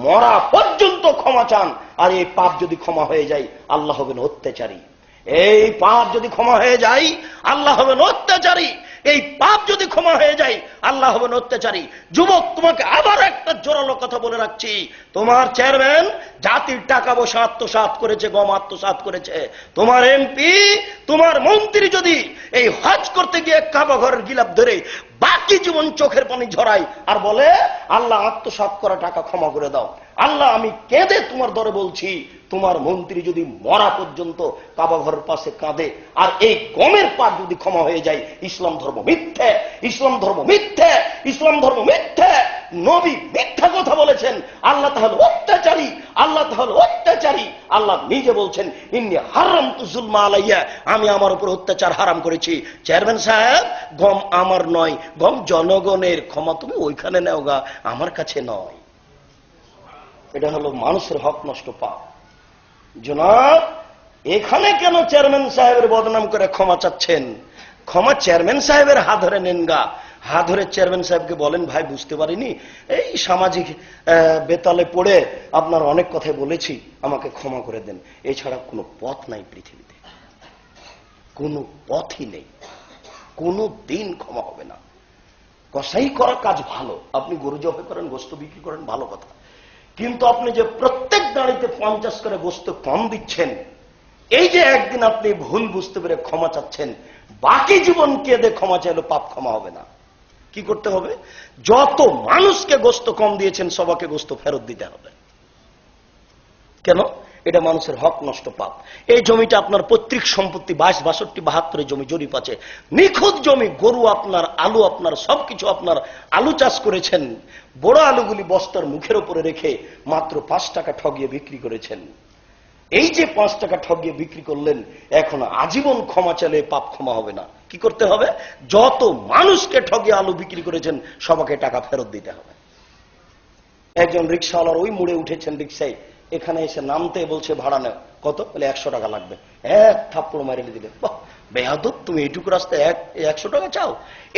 মরা পর্যন্ত ক্ষমা চান, আর এই পাপ যদি ক্ষমা হয়ে যায় আল্লাহ হবেন অত্যাচারী। এই পাপ যদি ক্ষমা হয়ে যায় আল্লাহ হবেন অত্যাচারী। এই পাপ যদি ক্ষমা হয়ে যায় আল্লাহ হবেন অত্যাচারী। যুবক, তোমাকে আবার একটা জোরালো কথা বলে রাখছি, তোমার চেয়ারম্যান জাতির টাকা পয়সা আত্মসাৎ করেছে, গম আত্মসাৎ করেছে। তোমার এমপি, তোমার মন্ত্রী যদি এই হজ করতে গিয়ে কাবা ঘরের গিলাপ ধরে বাকি জীবন চোখের পানি ঝরায় আর বলে আল্লাহ আত্মসাৎ করা টাকা ক্ষমা করে দাও, আল্লাহ আমি কেঁদে তোমার দরে বলছি, তোমার মন্ত্রী যদি মরা পর্যন্ত কাবা ঘরের পাশে কাঁদে আর এই গমের পাপ যদি ক্ষমা হয়ে যায়, ইসলাম ধর্ম মিথ্যে, ইসলাম ধর্ম মিথ্যে, ইসলাম ধর্ম মিথ্যে। নবী মিথ্যা কথা বলেছেন, আল্লাহ তাহলে অত্যাচারী, আল্লাহ তাহলে অত্যাচারী। আল্লাহ নিজে বলছেন ইন্নী হারামতু যুলমা আলাইয়া, আমি আমার উপর অত্যাচার হারাম করেছি। চেয়ারম্যান সাহেব, গম আমার নয়, গম জনগণের, ক্ষমা তুমি ওইখানে নেও গা, আমার কাছে নয়। এটা হলো মানুষের হক নষ্ট পাপ। জনাব, এখানে কেন চেয়ারম্যান সাহেবের বদনাম করে ক্ষমা চাচ্ছেন? ক্ষমা চেয়ারম্যান সাহেবের হাত ধরে নেন গা, হাত ধরে চেয়ারম্যান সাহেবকে বলেন ভাই বুঝতে পারিনি, এই সামাজিক বেতালে পড়ে আপনার অনেক কথাই বলেছি, আমাকে ক্ষমা করে দেন। এছাড়া কোনো পথ নাই পৃথিবীতে, কোনো পথই নেই, কোনো দিন ক্ষমা হবে না। কসাই করা কাজ ভালো, আপনি গরু জবাই করেন, গোস্ত বিক্রি করেন, ভালো কথা, কিন্তু আপনি যে প্রত্যেক দাঁড়িতে 50 করে গোস্ত কম দিচ্ছেন, এই যে একদিন আপনি ভুল বুঝতে পেরে ক্ষমা চাচ্ছেন, বাকি জীবন কেঁদে ক্ষমা চাইলে পাপ ক্ষমা হবে না। কি করতে হবে? যত মানুষকে গোস্ত কম দিয়েছেন সবাইকে গোস্ত ফেরত দিতে হবে। কেন? এটা মানুষের হক নষ্ট পাপ। এই জমিটা আপনার পৈতৃক সম্পত্তি, 22, 62, 72 জমি জরিপ আছে, নিখুঁত জমি, গরু আপনার, আলু আপনার, সবকিছু আপনার। আলু চাষ করেছেন, বড় আলুগুলি বস্তার মুখের উপরে রেখে মাত্র 5 টাকা ঠগিয়ে বিক্রি করেছেন। এই যে 5 টাকা ঠগিয়ে বিক্রি করলেন, এখন আজীবন ক্ষমা চাইলে পাপ ক্ষমা হবে না। কি করতে হবে? যত মানুষকে ঠগিয়ে আলু বিক্রি করেছেন সবাইকে টাকা ফেরত দিতে হবে। একজন রিক্সাওয়ালার ওই মুড়ে উঠেছেন রিক্সায়, এখানে এসে নামতে বলছে ভাড়া নেও, কত? বলে 100 টাকা লাগবে। এক থাপ্পড় মেরে দিলেন। বাহ বেয়াদব, তুমি এইটুকু রাস্তায় 100 টাকা চাও?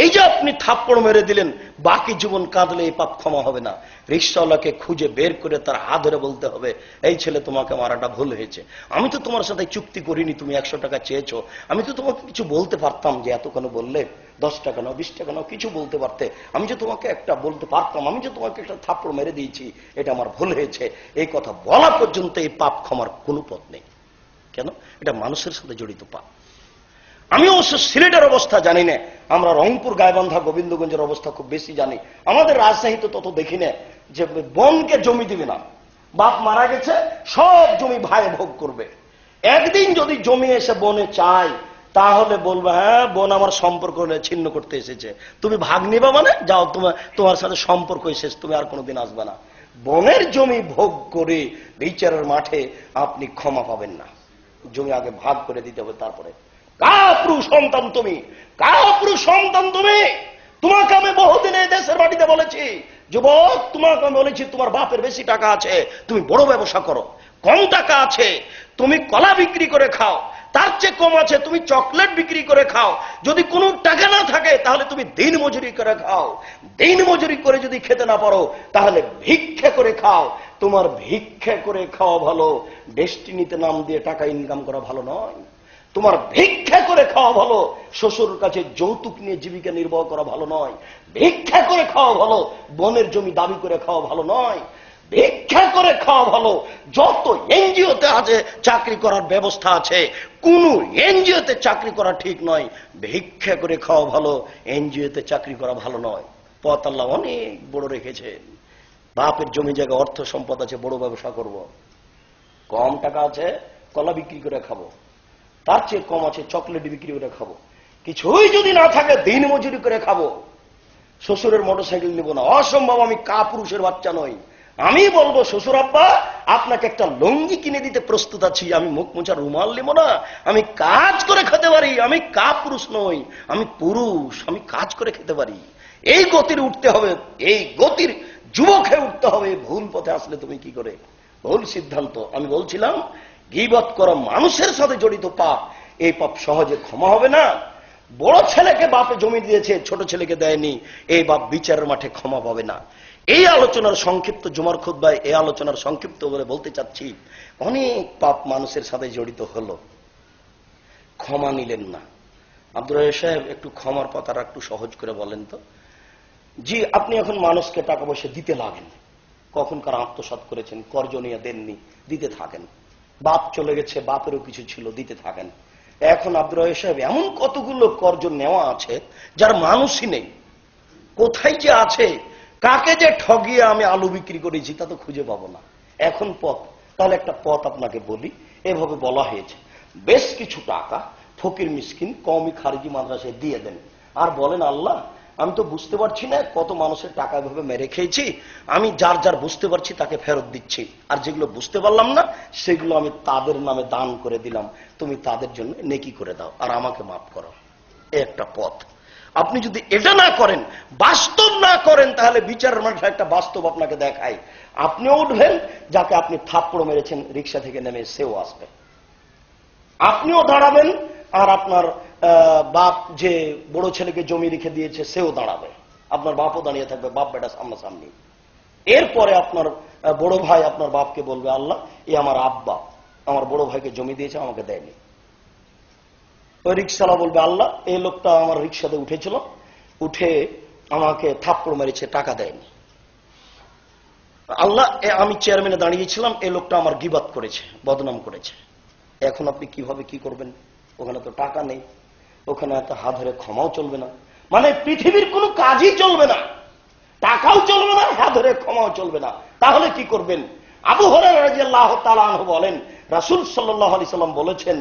এই যে আপনি থাপ্পড় মেরে দিলেন, বাকি জীবন কাঁদলে এই পাপ ক্ষমা হবে না। রিক্সাওয়ালাকে খুঁজে বের করে তার হাত ধরে বলতে হবে, এই ছেলে তোমাকে মারাটা ভুল হয়েছে, আমি তো তোমার সাথে চুক্তি করিনি, তুমি 100 টাকা চেয়েছো, আমি তো তোমাকে কিছু বলতে পারতাম যে এত কেন বললে, 10 টাকা নাও, 20 টাকা নাও, কিছু বলতে পারতে, আমি যে তোমাকে একটা বলতে পারতাম, আমি যে তোমাকে একটা থাপ্পড় মেরে দিয়েছি, এটা আমার ভুল হয়েছে। এই কথা বলা পর্যন্ত এই পাপ ক্ষমার কোনো পথ নেই। কেন? এটা মানুষের সাথে জড়িত পাপ। আমি অবশ্য সিলেটের অবস্থা জানি না, আমরা রংপুর, গাইবান্ধা, গোবিন্দগঞ্জের অবস্থা খুব বেশি জানি। আমাদের রাজশাহীতে তত দেখি না যে বোনকে জমি দিবে না, বাপ মারা গেছে, সব জমি ভাই ভোগ করবে। একদিন যদি জমি এসে বোনে চায়, তাহলে বলবে হ্যাঁ বোন আমার সম্পর্ক ছিন্ন করতে এসেছে, তুমি ভাগ নিবা, মানে যাও, তোমার সাথে সম্পর্ক শেষ, তুমি আর কোনোদিন আসবে না। বোনের জমি ভোগ করে বিচারের মাঠে আপনি ক্ষমা পাবেন না। জমি আগে ভাগ করে দিতে হবে, তারপরে। কাপুরুষ সন্তান তুমি, কাপুরুষ সন্তান তুমি। তোমাকে আমি বহুদিন এই দেশের বাড়িতে বলেছি, যুবক, তোমাকে আমি বলেছি তোমার বাপের বেশি টাকা আছে, তুমি বড় ব্যবসা করো। কম টাকা আছে, তুমি কলা বিক্রি করে খাও। তার চেয়ে কম আছে, তুমি চকলেট বিক্রি করে খাও। যদি কোনো টাকা না থাকে তাহলে তুমি দিন মজুরি করে খাও। দিন মজুরি করে যদি খেতে না পারো তাহলে ভিক্ষা করে খাও। তোমার ভিক্ষা করে খাওয়া ভালো, ডেস্টিনিতে নাম দিয়ে টাকা ইনকাম করা ভালো নয়। তোমার ভিক্ষা করে খাওয়া ভালো, শ্বশুর কাছে যৌতুক নিয়ে জীবিকা নির্বাহ করা ভালো নয়। ভিক্ষা করে খাওয়া ভালো, বনের জমি দাবি করে খাওয়া ভালো নয়। ভিক্ষা করে খাওয়া ভালো। যত এনজিওতে আছে চাকরি করার ব্যবস্থা আছে, কোন এনজিওতে চাকরি করা ঠিক নয়। ভিক্ষা করে খাওয়া ভালো, এনজিওতে চাকরি করা ভালো নয়। পথ আল্লাহ অনেক বড় রেখেছেন। বাপের জমি জায়গা, অর্থ সম্পদ আছে, বড় ব্যবসা করব। কম টাকা আছে, কলা বিক্রি করে খাবো। তার চেয়ে কম আছে, চকলেট বিক্রি করে খাবো। কিছুই যদি না থাকে, দিন মজুরি করে খাবো। শ্বশুরের মোটরসাইকেল নিব না, অসম্ভব, আমি কাপুরুষের বাচ্চা নই। আমি বলবো শ্বশুর আব্বা আপনাকে একটা লুঙ্গি কিনে দিতে প্রস্তুত আছি, আমি মুখ মোছার রুমাল নিব না। আমি কাজ করে খেতে পারি, আমি কাপুরুষ নই, আমি পুরুষ, আমি কাজ করে খেতে পারি। এই গতির উঠতে হবে, এই গতির যুবক হয়ে উঠতে হবে। ভুল পথে আসলে তুমি কি করে, ভুল সিদ্ধান্ত। আমি বলছিলাম গীবত করা মানুষের সাথে জড়িত পাপ, এই পাপ সহজে ক্ষমা হবে না। বড় ছেলেকে বাপে জমি দিয়েছে, ছোট ছেলেকে দেয়নি, এই বাপ বিচারের মাঠে ক্ষমা পাবে না। এই আলোচনার সংক্ষিপ্ত, জুমার খুতবায় এই আলোচনার সংক্ষিপ্ত বলে বলতে চাচ্ছি, অনেক পাপ মানুষের সাথে জড়িত হলো, ক্ষমা নিলেন না। আব্দুর রাজ্জাক সাহেব একটু ক্ষমার কথাটা একটু সহজ করে বলেন তো। জি, আপনি এখন মানুষকে টাকা পয়সা দিতে লাগেন, কখনকার আত্মসাৎ করেছেন, কর্জনিয়া দেননি, দিতে থাকেন। বাপ চলে গেছে, বাপেরও কিছু ছিল, দিতে থাকেন। এখন আব্দুর রাজ্জাক সাহেব এমন কতগুলো কর্জ নেওয়া আছে যার মানুষই নেই, কোথায় যে আছে, কাকে যে ঠগিয়ে আমি আলু বিক্রি করেছি তা তো খুঁজে পাবো না। এখন পথ, তাহলে একটা পথ আপনাকে বলি। এভাবে বলা হয়েছে, বেশ কিছু টাকা ফকির মিসকিন কওমি খারিজি মাদ্রাসায় দিয়ে দেন, আর বলেন আল্লাহ আমি তো বুঝতে পারছি না কত মানুষের টাকা এভাবে মেরে খেয়েছি, আমি যার যার বুঝতে পারছি তাকে ফেরত দিচ্ছি, আর যেগুলো বুঝতে পারলাম না সেগুলো আমি তাদের নামে দান করে দিলাম, তুমি তাদের জন্য নেকি করে দাও আর আমাকে মাফ করো। একটা পথ। আপনি যদি এটা না করেন, বাস্তব না করেন, তাহলে বিচারের মাঠে একটা বাস্তব আপনাকে দেখায়, আপনিও উঠবেন, যাকে আপনি থাপ্পড় মেরেছেন রিক্সা থেকে নেমে সেও আসবে, আপনিও দাঁড়াবেন, আর আপনার বাপ যে বড় ছেলেকে জমি রেখে দিয়েছে সেও দাঁড়াবে, আপনার বাপও দাঁড়িয়ে থাকবে, বাপ বেটা সামনাসামনি। এরপরে আপনার বড় ভাই আপনার বাপকে বলবে আল্লাহ এ আমার আব্বা আমার বড় ভাইকে জমি দিয়েছে আমাকে দেয়নি। ওই রিক্সাওয়ালা বলবে আল্লাহ এই লোকটা আমার রিক্সাতে উঠেছিল, উঠে আমাকে থাপ্পড় মেরেছে, টাকা দেয়নি। আল্লাহ আমি চেয়ারম্যানে দাঁড়িয়েছিলাম, এই লোকটা আমার গীবাত করেছে, বদনাম করেছে। এখন আপনি কিভাবে কি করবেন? ওখানে তো টাকা নেই, ওখানে এত হাত ধরে ক্ষমাও চলবে না, মানে পৃথিবীর কোনো কাজই চলবে না, টাকাও চলবে না, হাত ধরে ক্ষমাও চলবে না। তাহলে কি করবেন? আবু হুরায়রা রাদিয়াল্লাহু তাআলা আনহু বলেন, রাসূল সাল্লাল্লাহু আলাইহি সাল্লাম বলেছেন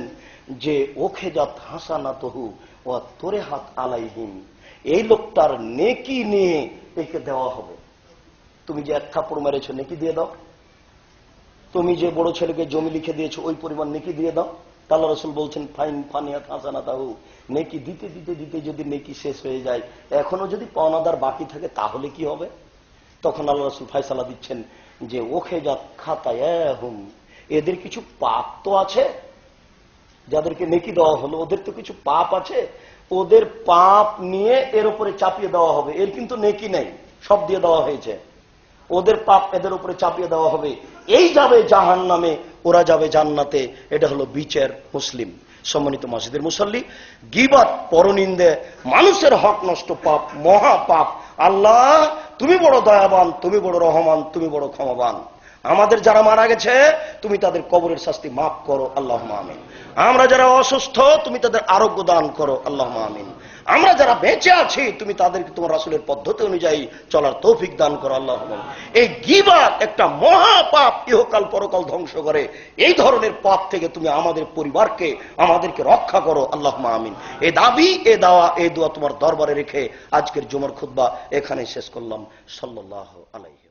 যে ওখেজাত হাসানাতুহু ওয়া তুরিহাত আলাইহিম, এই লোকটার নেকি নিয়ে একে দেওয়া হবে। তুমি যে এক থাপ্পড় মেরেছো নেকি দিয়ে দাও, তুমি যে বড় ছেলেকে জমি লিখে দিয়েছো ওই পরিমাণ নেকি দিয়ে দাও। আল্লাহ রাসূল বলছেন ফাইন ফানিয়াত হাসানাতাহু, নেকি দিতে দিতে দিতে যদি নেকি শেষ হয়ে যায়, এখনো যদি পাওনাদার বাকি থাকে তাহলে কি হবে? তখন আল্লাহ রাসূল ফয়সালা দিচ্ছেন যে ওখেজাত খাতায়াহুম, এদের কিছু পাপ তো আছে, যাদেরকে নেকি দেওয়া হলো ওদের তো কিছু পাপ আছে, ওদের পাপ নিয়ে এর উপরে চাপিয়ে দেওয়া হবে। এর কিন্তু নেকি নেই, সব দিয়ে দেওয়া হয়েছে, ওদের পাপ এদের উপরে চাপিয়ে দেওয়া হবে, এই যাবে জাহান্নামে, ওরা যাবে জান্নাতে। এটা হলো বিচার। মুসলিম। সম্মানিত মসজিদের মুসল্লি, গীবত, পরনিন্দে, মানুষের হক নষ্ট পাপ, মহা পাপ। আল্লাহ তুমি বড় দয়াবান, তুমি বড় রহমান, তুমি বড় ক্ষমাবান। আমাদের যারা মারা গেছে তুমি তাদের কবরের শাস্তি মাফ করো, আল্লাহুম্মা আমিন। আমরা যারা অসুস্থ তুমি তাদের আরোগ্য দান করো, আল্লাহুম্মা আমিন। আমরা যারা বেঁচে আছি তুমি তাদেরকে তোমার রাসূলের পদ্ধতি অনুযায়ী চলার তৌফিক দান করো, আল্লাহুম্মা আমিন। এই গীবত একটা মহা পাপ, ইহকাল পরকাল ধ্বংস করে। এই ধরনের পাপ থেকে তুমি আমাদের পরিবারকে, আমাদেরকে রক্ষা করো, আল্লাহুম্মা আমিন। এই দাবি, এই দাওয়া, এই দোয়া তোমার দরবারে রেখে আজকের জুমার খুতবা এখানে শেষ করলাম। সাল্লাল্লাহু আলাইহি।